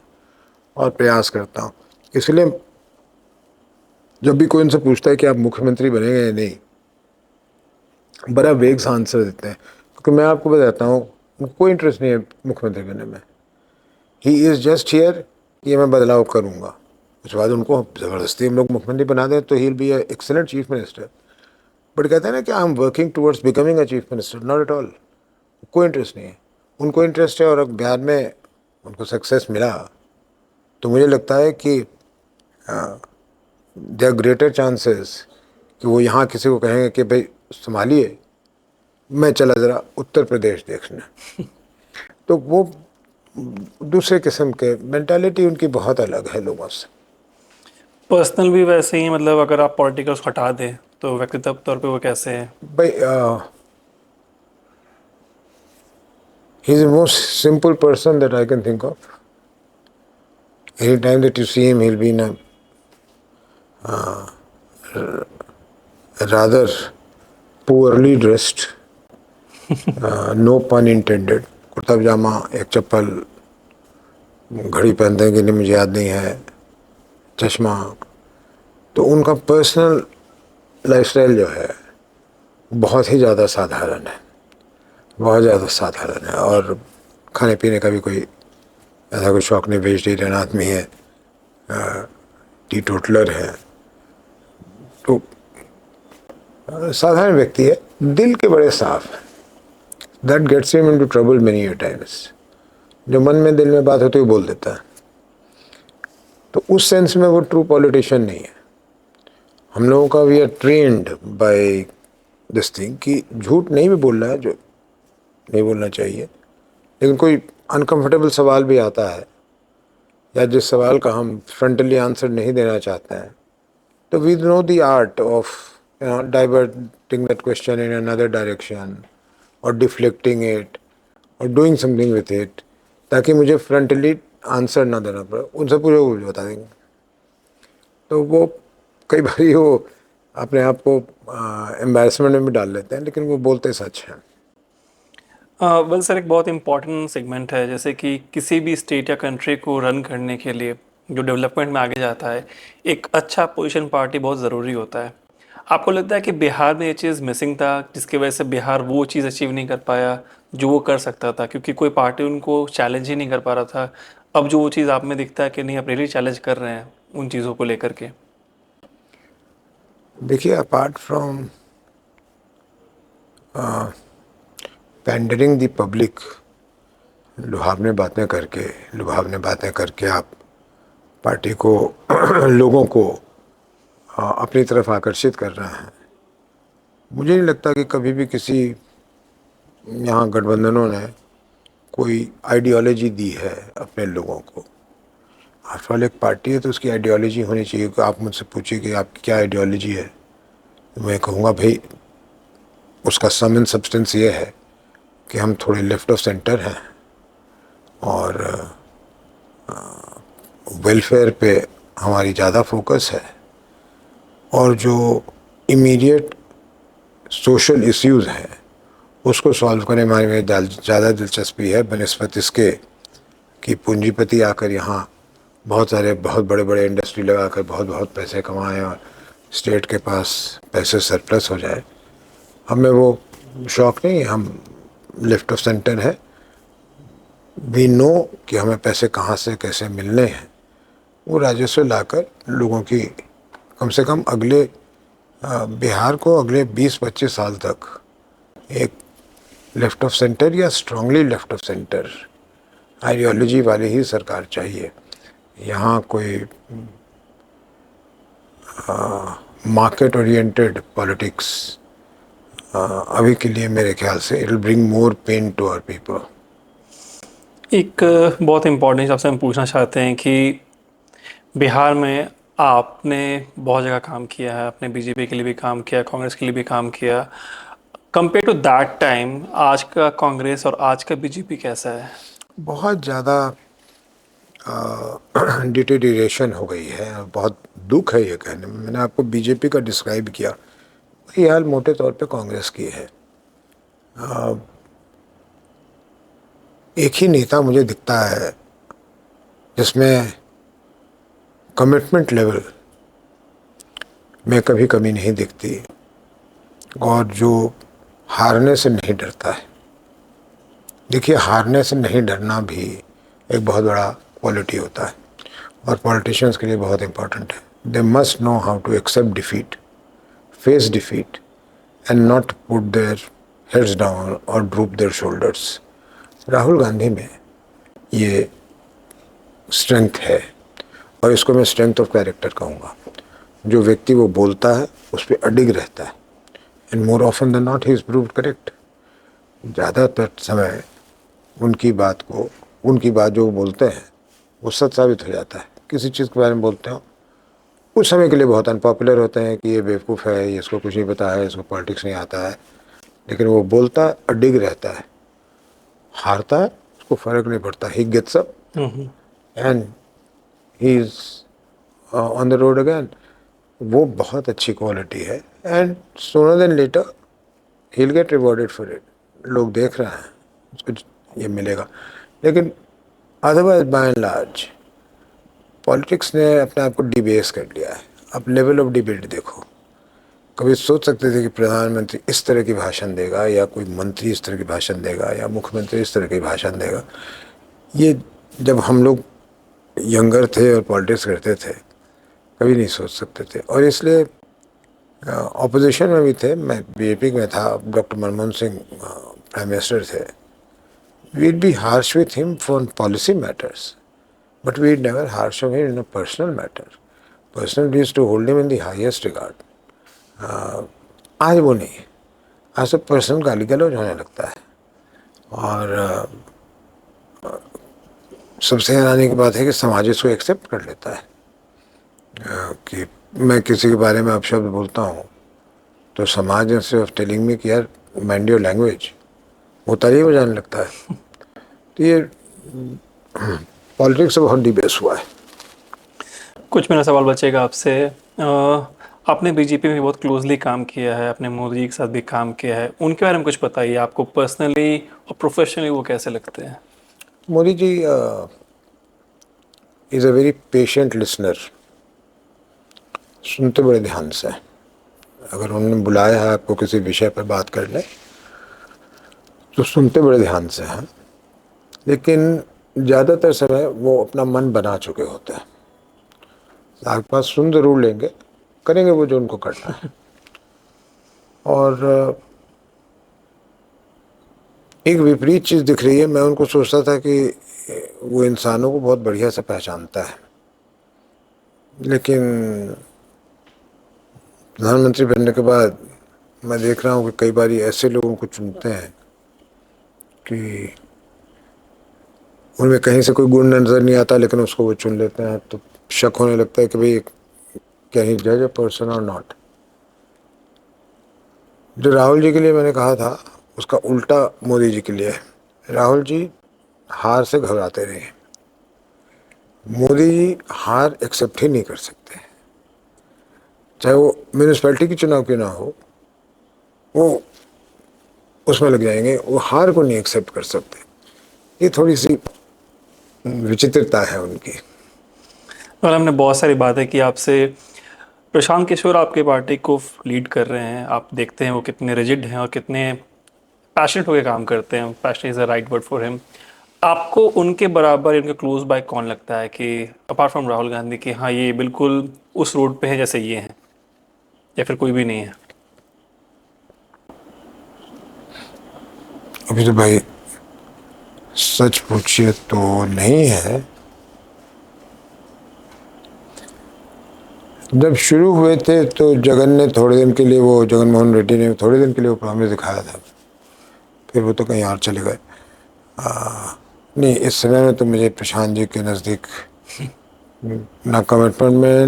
और प्रयास करता हूँ। इसलिए जब भी कोई उनसे पूछता है कि आप मुख्यमंत्री बनेंगे या नहीं, बड़ा वेग सा आंसर देते हैं, क्योंकि मैं आपको बताता हूँ उनको कोई इंटरेस्ट नहीं है मुख्यमंत्री बनने में। ही इज़ जस्ट हियर, ये मैं बदलाव करूँगा, उसके बाद उनको ज़बरदस्ती हम लोग मुख्यमंत्री बना दें तो ही will B A excellent chief minister. But कहते हैं ना कि I am working towards becoming a chief minister, not at all. कोई इंटरेस्ट नहीं है, उनको इंटरेस्ट है और अब बिहार में उनको सक्सेस मिला तो मुझे लगता है कि देयर आर ग्रेटर चांसेस कि वो यहाँ किसी को कहेंगे कि भाई संभालिए, मैं चला ज़रा उत्तर प्रदेश देखने। तो वो दूसरे किस्म के मेंटालिटी उनकी बहुत अलग है लोगों से। पर्सनल भी वैसे ही, मतलब अगर आप पॉलिटिकल्स हटा दें तो व्यक्तिगत तौर पे वो कैसे हैं? भाई he is the most simple person that I can think of. Any time that you see him he will be in a rather poorly dressed, no pun intended, kurta pyjama, एक चप्पल, घड़ी पहनते हैं कि नहीं मुझे याद नहीं है, चश्मा, तो उनका पर्सनल लाइफस्टाइल जो है बहुत ही ज़्यादा साधारण है, बहुत ज़्यादा साधारण है। और खाने पीने का भी कोई ऐसा कोई शौक नहीं, वेजिटेरियन आदमी है, टी टोटलर है, तो साधारण व्यक्ति है, दिल के बड़े साफ है। That gets him into trouble many times. जो मन में दिल में बात होती है वो बोल देता है। तो उस सेंस में वो ट्रू पॉलिटिशियन नहीं है। हम लोगों का we are trained by this thing कि झूठ नहीं भी बोलना है, जो नहीं बोलना चाहिए, लेकिन कोई अनकंफर्टेबल सवाल भी आता है या जिस सवाल का हम फ्रंटली आंसर नहीं देना चाहते हैं, तो we know the art of diverting that question in another direction और डिफ्लेक्टिंग इट और डूइंग समथिंग विथ इट, ताकि मुझे फ्रंटली आंसर ना देना पड़े। उनसे पूछो वो बता देंगे। तो वो कई बार वो अपने आप को एम्बैरसमेंट में भी डाल लेते हैं, लेकिन वो बोलते सच हैं। वेल सर, एक बहुत इंपॉर्टेंट सेगमेंट है, जैसे कि किसी भी स्टेट या कंट्री को रन करने के लिए जो डेवलपमेंट में आगे जाता है, एक अच्छा पोजीशन पार्टी बहुत ज़रूरी होता है। आपको लगता है कि बिहार में ये चीज़ मिसिंग था, जिसकी वजह से बिहार वो चीज़ अचीव नहीं कर पाया जो वो कर सकता था, क्योंकि कोई पार्टी उनको चैलेंज ही नहीं कर पा रहा था? अब जो वो चीज़ आप में दिखता है कि नहीं, आप रियली चैलेंज कर रहे हैं उन चीज़ों को लेकर के। देखिए, apart from pandering the public, लुभावने बातें करके आप पार्टी को लोगों को अपनी तरफ आकर्षित कर रहे हैं, मुझे नहीं लगता कि कभी भी किसी यहाँ गठबंधनों ने कोई आइडियोलॉजी दी है अपने लोगों को। आफ्टर एक पार्टी है तो उसकी आइडियोलॉजी होनी चाहिए। कि आप मुझसे पूछिए कि आपकी क्या आइडियोलॉजी है, तो मैं कहूँगा भाई उसका सम एंड सब्सटेंस ये है कि हम थोड़े लेफ्ट ऑफ सेंटर हैं और वेलफेयर पे हमारी ज़्यादा फोकस है, और जो इमीडिएट सोशल इश्यूज़ हैं उसको सॉल्व करने में हमें ज़्यादा दिलचस्पी है बनिस्बत इसके कि पूंजीपति आकर यहाँ बहुत बड़े बड़े इंडस्ट्री लगाकर बहुत पैसे कमाएं और स्टेट के पास पैसे सरप्लस हो जाए। हमें वो शौक़ नहीं है। हम लेफ्ट ऑफ सेंटर है, वी नो कि हमें पैसे कहाँ से कैसे मिलने हैं। वो राजस्व लाकर लोगों की कम से कम अगले बिहार को अगले 20-25 साल तक एक लेफ्ट ऑफ सेंटर या strongly left of centre ideology वाली ही सरकार चाहिए। यहाँ कोई मार्केट ओरिएंटेड पॉलिटिक्स अभी के लिए मेरे ख्याल से it will bring more pain to our people. एक बहुत इम्पोर्टेंट आपसे हम पूछना चाहते हैं कि बिहार में आपने बहुत जगह काम किया है, आपने बीजेपी के लिए भी काम किया, कांग्रेस के लिए भी काम किया। कंपेयर टू दैट टाइम आज का कांग्रेस और आज का बीजेपी कैसा है? बहुत ज़्यादा डिटेरिएशन हो गई है। बहुत दुख है ये कहने में। मैंने आपको बीजेपी का डिस्क्राइब किया, वही हाल मोटे तौर पे कांग्रेस की है। एक ही नेता मुझे दिखता है जिसमें कमिटमेंट लेवल में कभी कमी नहीं दिखती और जो हारने से नहीं डरता है। देखिए, हारने से नहीं डरना भी एक बहुत बड़ा क्वालिटी होता है और पॉलिटिशियंस के लिए बहुत इम्पोर्टेंट है। They must know how to accept defeat, face defeat and not put their heads down और droop their shoulders. Rahul Gandhi में ये स्ट्रेंथ है और इसको मैं स्ट्रेंथ ऑफ कैरेक्टर कहूँगा। जो व्यक्ति वो बोलता है उस पर अडिग रहता है and more often than not he is proved correct. ज़्यादातर समय उनकी बात जो बोलते हैं वो सच साबित हो जाता है। किसी चीज़ के बारे में बोलते हो, उस समय के लिए बहुत अनपॉपुलर होते हैं कि ये बेवकूफ़ है, ये इसको कुछ नहीं पता है, इसको पॉलिटिक्स नहीं आता है, लेकिन वो बोलता अडिग रहता है। हारता है उसको फ़र्क नहीं पड़ता, he gets up and he is on the road again. वो बहुत अच्छी क्वालिटी है and sooner than later he will get rewarded for it. लोग देख रहे हैं, उसको ये मिलेगा। लेकिन otherwise by and large politics ने अपने आप को डिबेस कर लिया है। आप लेवल ऑफ डिबेट देखो। कभी सोच सकते थे कि प्रधानमंत्री इस तरह की भाषण देगा या कोई मंत्री इस तरह की भाषण देगा या मुख्यमंत्री इस तरह की भाषण देगा? ये जब हम लोग यंगर थे और पॉलिटिक्स करते थे कभी नहीं सोच सकते थे। और इसलिए ऑपोजिशन में भी थे, मैं बीजेपी में था, doctor Manmohan Singh prime minister थे, we'd be harsh with him for policy matters but we'd never harsh on him in a personal matter. Personal we used to hold him in the highest regard. आज वो नहीं है, आज तो personal गाली गलौज होने लगता है। और सबसे हैरानी की बात है कि समाज इसको एक्सेप्ट कर लेता है कि मैं किसी के बारे में अपशब्द बोलता हूँ तो समाज इंस्टेड ऑफ टेलिंग मी कि यार माइंड योर लैंग्वेज, वो ताली बजाने लगता है। तो ये पॉलिटिक्स से बहुत डिबेस हुआ है। कुछ मेरा सवाल बचेगा आपसे। आपने बीजेपी में बहुत क्लोजली काम किया है, आपने मोदी जी के साथ भी काम किया है, उनके बारे में कुछ बताइए। आपको पर्सनली और प्रोफेशनली वो कैसे लगते हैं? Modi ji is a very patient listener, सुनते बड़े ध्यान से। अगर उन्होंने बुलाया है आपको किसी विषय पर बात करने तो सुनते बड़े ध्यान से हैं, लेकिन ज़्यादातर समय वो अपना मन बना चुके होते हैं। आपके पास सुन जरूर लेंगे, करेंगे वो जो उनको करना है। और एक विपरीत चीज़ दिख रही है। मैं उनको सोचता था कि वो इंसानों को बहुत बढ़िया से पहचानता है, लेकिन प्रधानमंत्री बनने के बाद मैं देख रहा हूँ कि कई बार ऐसे लोगों को चुनते हैं कि उनमें कहीं से कोई गुण नज़र नहीं आता, लेकिन उसको वो चुन लेते हैं। तो शक होने लगता है कि भाई कैन ही जज अ पर्सन और नॉट। जो राहुल जी के लिए मैंने कहा था उसका उल्टा मोदी जी के लिए है। राहुल जी हार से घबराते रहे, मोदी जी हार एक्सेप्ट ही नहीं कर सकते। चाहे वो म्यूनिसपैलिटी की चुनाव क्यों ना हो, वो उसमें लग जाएंगे, वो हार को नहीं एक्सेप्ट कर सकते। ये थोड़ी सी विचित्रता है उनकी। और हमने बहुत सारी बातें की आपसे। प्रशांत किशोर आपके पार्टी को लीड कर रहे हैं, आप देखते हैं वो कितने रिजिड हैं और कितने पैशनेट होकर काम करते हैं। Passionate is the right word for him. आपको उनके बराबर, उनके क्लोज बाय कौन लगता है कि अपार्ट फ्रॉम राहुल गांधी कि हाँ ये बिल्कुल उस रोड पे है जैसे ये हैं, या फिर कोई भी नहीं है? अभी तो भाई सच पूछिए तो नहीं है। जब शुरू हुए थे तो जगन ने थोड़े दिन के लिए, वो जगन मोहन रेड्डी ने थोड़े दिन के लिए वो प्रॉमिस दिखाया था, फिर वो तो कहीं और चले गए। नहीं, इस समय में तो मुझे प्रशांत जी के नज़दीक ना कमिटमेंट में,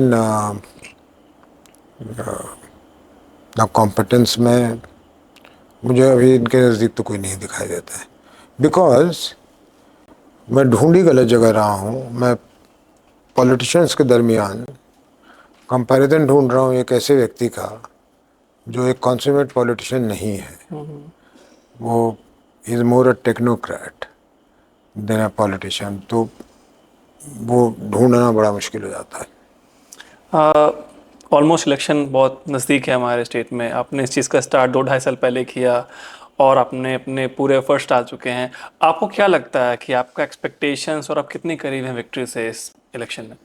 ना कॉम्पिटेंस में, मुझे अभी इनके नज़दीक तो कोई नहीं दिखाई देता है। बिकॉज मैं ढूंढ ही गलत जगह रहा हूँ। मैं पॉलिटिशियंस के दरमियान कंपैरिजन ढूंढ रहा हूँ एक ऐसे व्यक्ति का जो एक कॉन्सुमेट पॉलिटिशियन नहीं है। वो is more a technocrat than a politician. तो वो ढूंढना बड़ा मुश्किल हो जाता है। ऑलमोस्ट इलेक्शन बहुत नज़दीक है हमारे स्टेट में। आपने इस चीज़ का स्टार्ट 2-2.5 साल पहले किया और आपने अपने पूरे एफर्ट्स डाल चुके हैं। आपको क्या लगता है कि आपका एक्सपेक्टेशंस और आप कितने करीब हैं विक्ट्री से इस इलेक्शन में?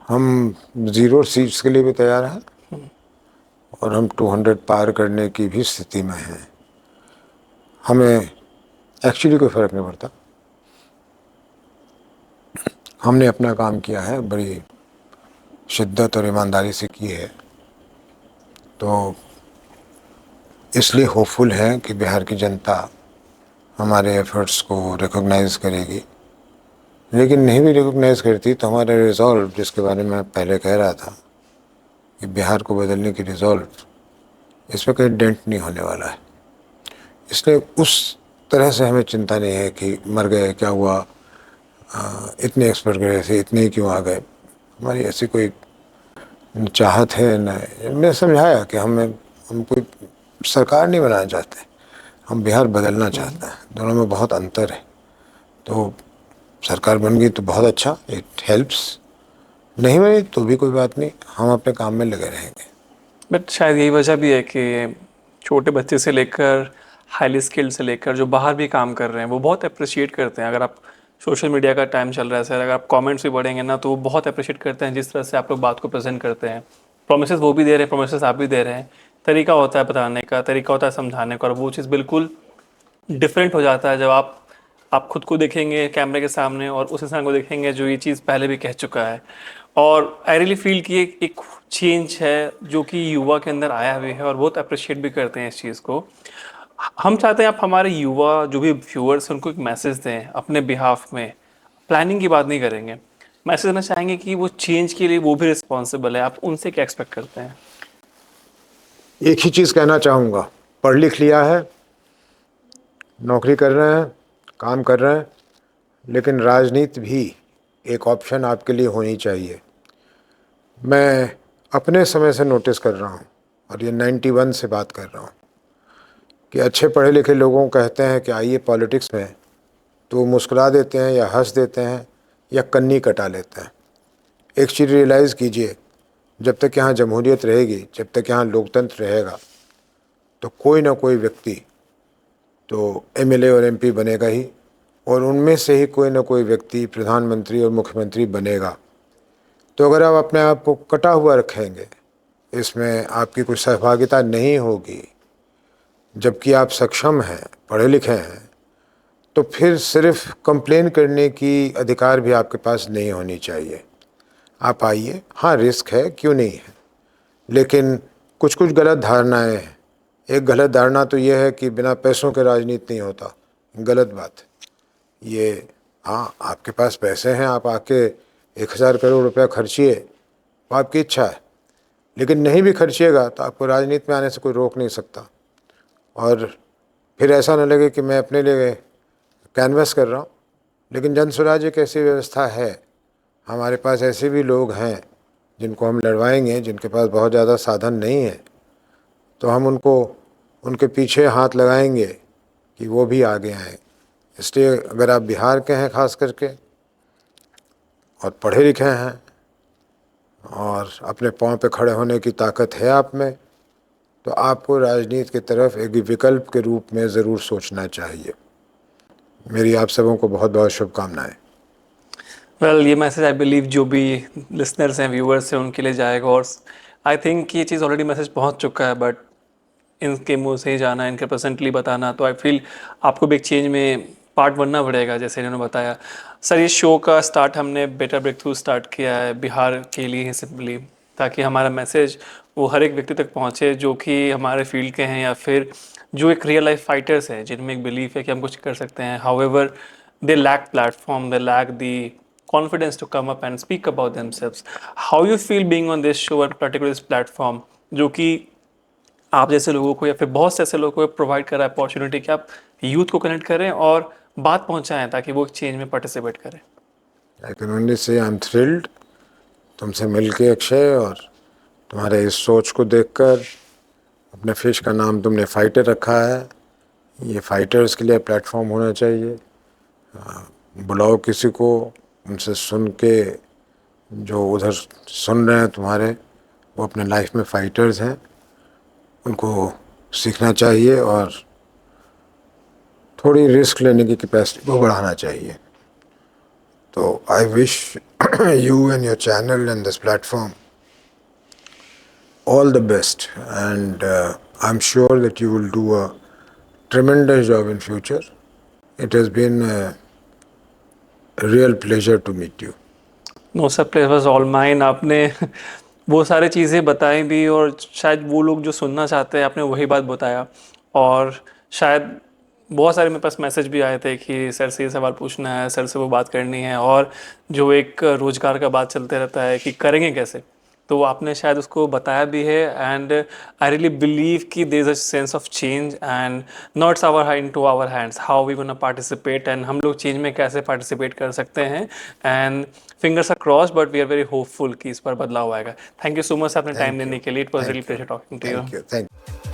हम 0 सीट्स के लिए भी तैयार हैं और हम 200 पार करने की भी स्थिति में हैं। हमें एक्चुअली कोई फ़र्क नहीं पड़ता। हमने अपना काम किया है, बड़ी शिद्दत और ईमानदारी से की है, तो इसलिए होपफुल है कि बिहार की जनता हमारे एफर्ट्स को रिकॉग्नाइज़ करेगी। लेकिन नहीं भी रिकॉग्नाइज़ करती तो हमारा रिज़ॉल्व, जिसके बारे में मैं पहले कह रहा था कि बिहार को बदलने की रिज़ॉल्व, इसमें कहीं डेंट नहीं होने वाला है। इसलिए उस तरह से हमें चिंता नहीं है कि मर गए, क्या हुआ, इतने एक्सपर्ट गए थे, इतने ही क्यों आ गए। हमारी ऐसी कोई चाहत है न। मैं समझाया कि हम कोई सरकार नहीं बनाना चाहते, हम बिहार बदलना चाहते हैं। दोनों में बहुत अंतर है। तो सरकार बन गई तो बहुत अच्छा, इट हेल्प्स, नहीं बनी तो भी कोई बात नहीं, हम अपने काम में लगे रहेंगे। बट शायद यही वजह भी है कि छोटे बच्चे से लेकर हाईली स्किल्ड से लेकर जो बाहर भी काम कर रहे हैं वो बहुत अप्रिशिएट करते हैं। अगर आप सोशल मीडिया का टाइम चल रहा है सर, अगर आप कमेंट्स भी पढ़ेंगे ना तो वो बहुत अप्रिशिएट करते हैं जिस तरह से आप लोग बात को प्रेजेंट करते हैं। प्रोमिस वो भी दे रहे हैं, प्रोमिस आप भी दे रहे हैं, तरीका होता है बताने का, तरीका होता है समझाने का, और वो चीज़ बिल्कुल डिफरेंट हो जाता है जब आप खुद को देखेंगे कैमरे के सामने और उस इंसान को देखेंगे जो ये चीज़ पहले भी कह चुका है। और आई रियली फील कि एक चेंज है जो कि युवा के अंदर आया हुआ है और बहुत अप्रिशिएट भी करते हैं इस चीज़ को। हम चाहते हैं आप हमारे युवा जो भी व्यूअर्स हैं उनको एक मैसेज दें अपने बिहाफ में। प्लानिंग की बात नहीं करेंगे, मैसेज देना चाहेंगे कि वो चेंज के लिए वो भी रिस्पॉन्सिबल है। आप उनसे क्या एक्सपेक्ट करते हैं? एक ही चीज़ कहना चाहूँगा, पढ़ लिख लिया है, नौकरी कर रहे हैं, काम कर रहे हैं, लेकिन राजनीति भी एक ऑप्शन आपके लिए होनी चाहिए। मैं अपने समय से नोटिस कर रहा हूँ, और ये 91 से बात कर रहा हूँ, कि अच्छे पढ़े लिखे लोगों को कहते हैं कि आइए पॉलिटिक्स में, तो वो मुस्कुरा देते हैं या हंस देते हैं या कन्नी कटा लेते हैं। एक चीज़ रियलाइज़ कीजिए, जब तक यहाँ जमहूरियत रहेगी, जब तक यहाँ लोकतंत्र रहेगा, तो कोई ना कोई व्यक्ति तो एमएलए और एमपी बनेगा ही, और उनमें से ही कोई ना कोई व्यक्ति प्रधानमंत्री और मुख्यमंत्री बनेगा। तो अगर आप अपने आप को कटा हुआ रखेंगे, इसमें आपकी कुछ सहभागिता नहीं होगी, जबकि आप सक्षम हैं, पढ़े लिखे हैं, तो फिर सिर्फ कंप्लेन करने की अधिकार भी आपके पास नहीं होनी चाहिए। आप आइए, हाँ रिस्क है, क्यों नहीं है, लेकिन कुछ कुछ गलत धारणाएं हैं। एक गलत धारणा तो ये है कि बिना पैसों के राजनीति नहीं होता, गलत बात है ये। हाँ, आपके पास पैसे हैं, आप आके 1000 करोड़ रुपया खर्चिए, वो आपकी इच्छा है, लेकिन नहीं भी खर्चिएगा तो आपको राजनीति में आने से कोई रोक नहीं सकता। और फिर ऐसा न लगे कि मैं अपने लिए कैनवस कर रहा हूँ, लेकिन जन स्वराज एक ऐसी व्यवस्था है, हमारे पास ऐसे भी लोग हैं जिनको हम लड़वाएंगे, जिनके पास बहुत ज़्यादा साधन नहीं है, तो हम उनके पीछे हाथ लगाएंगे कि वो भी आगे आएँ। इसलिए अगर आप बिहार के हैं खास करके, और पढ़े लिखे हैं, और अपने पाँव पे खड़े होने की ताकत है आप में, तो आपको राजनीति की तरफ एक विकल्प के रूप में ज़रूर सोचना चाहिए। मेरी आप सबों को बहुत बहुत शुभकामनाएं। वेल ये मैसेज आई बिलीव जो भी लिसनर्स हैं, व्यूअर्स हैं, उनके लिए जाएगा। और आई थिंक ये चीज़ ऑलरेडी मैसेज पहुंच चुका है, बट इनके मुंह से ही जाना, इनके प्रेजेंटली बताना, तो आई फील आपको भी एक चेंज में पार्ट बनना पड़ेगा जैसे इन्होंने बताया। सर ये शो का स्टार्ट हमने बेटर ब्रेक थ्रू स्टार्ट किया है बिहार के लिए ही सिंपली, ताकि हमारा मैसेज वो हर एक व्यक्ति तक पहुँचे जो कि हमारे फील्ड के हैं या फिर जो एक रियल लाइफ फाइटर्स हैं जिनमें एक बिलीफ है कि हम कुछ कर सकते हैं। However they lack platform, they lack the confidence to come up and speak about themselves. How you feel being on this show and particularly this platform जो कि आप जैसे लोगों को या फिर बहुत से ऐसे लोगों को प्रोवाइड कर रहा है अपॉर्चुनिटी कि आप यूथ को कनेक्ट करें और बात पहुंचाएं ताकि वो चेंज में पार्टिसिपेट करें? I can only say I am thrilled तुमसे मिलके अक्षय, और तुम्हारे इस सोच को देखकर। अपने फिश का नाम तुमने फाइटर रखा है, ये फाइटर्स के लिए प्लेटफॉर्म होना चाहिए। बुलाओ किसी को, उनसे सुन के, जो उधर सुन रहे हैं तुम्हारे, वो अपने लाइफ में फाइटर्स हैं, उनको सीखना चाहिए और थोड़ी रिस्क लेने की कैपेसिटी को बढ़ाना चाहिए। तो I wish you and your channel and this platform all the best, and I'm sure that you will do a tremendous job in future. It has been a real pleasure to meet you. No sir, place was all mine. आपने वो सारी चीज़ें बताई भी और शायद वो लोग जो सुनना चाहते हैं आपने वही बात बताया। और शायद बहुत सारे मेरे पास मैसेज भी आए थे कि सर से ये सवाल पूछना है, सर से वो बात करनी है, और जो एक रोज़गार का बात चलते रहता है कि करेंगे कैसे, तो आपने शायद उसको बताया भी है। एंड आई रियली बिलीव कि there is a sense of change and knots our in to our hands how we gonna participate, and हम लोग चेंज में कैसे पार्टिसिपेट कर सकते हैं। And fingers are cross but we are very hopeful कि इस पर बदलाव आएगा। थैंक यू सो मच अपने टाइम देने के लिए। It was really pleasure talking to you. Thank you.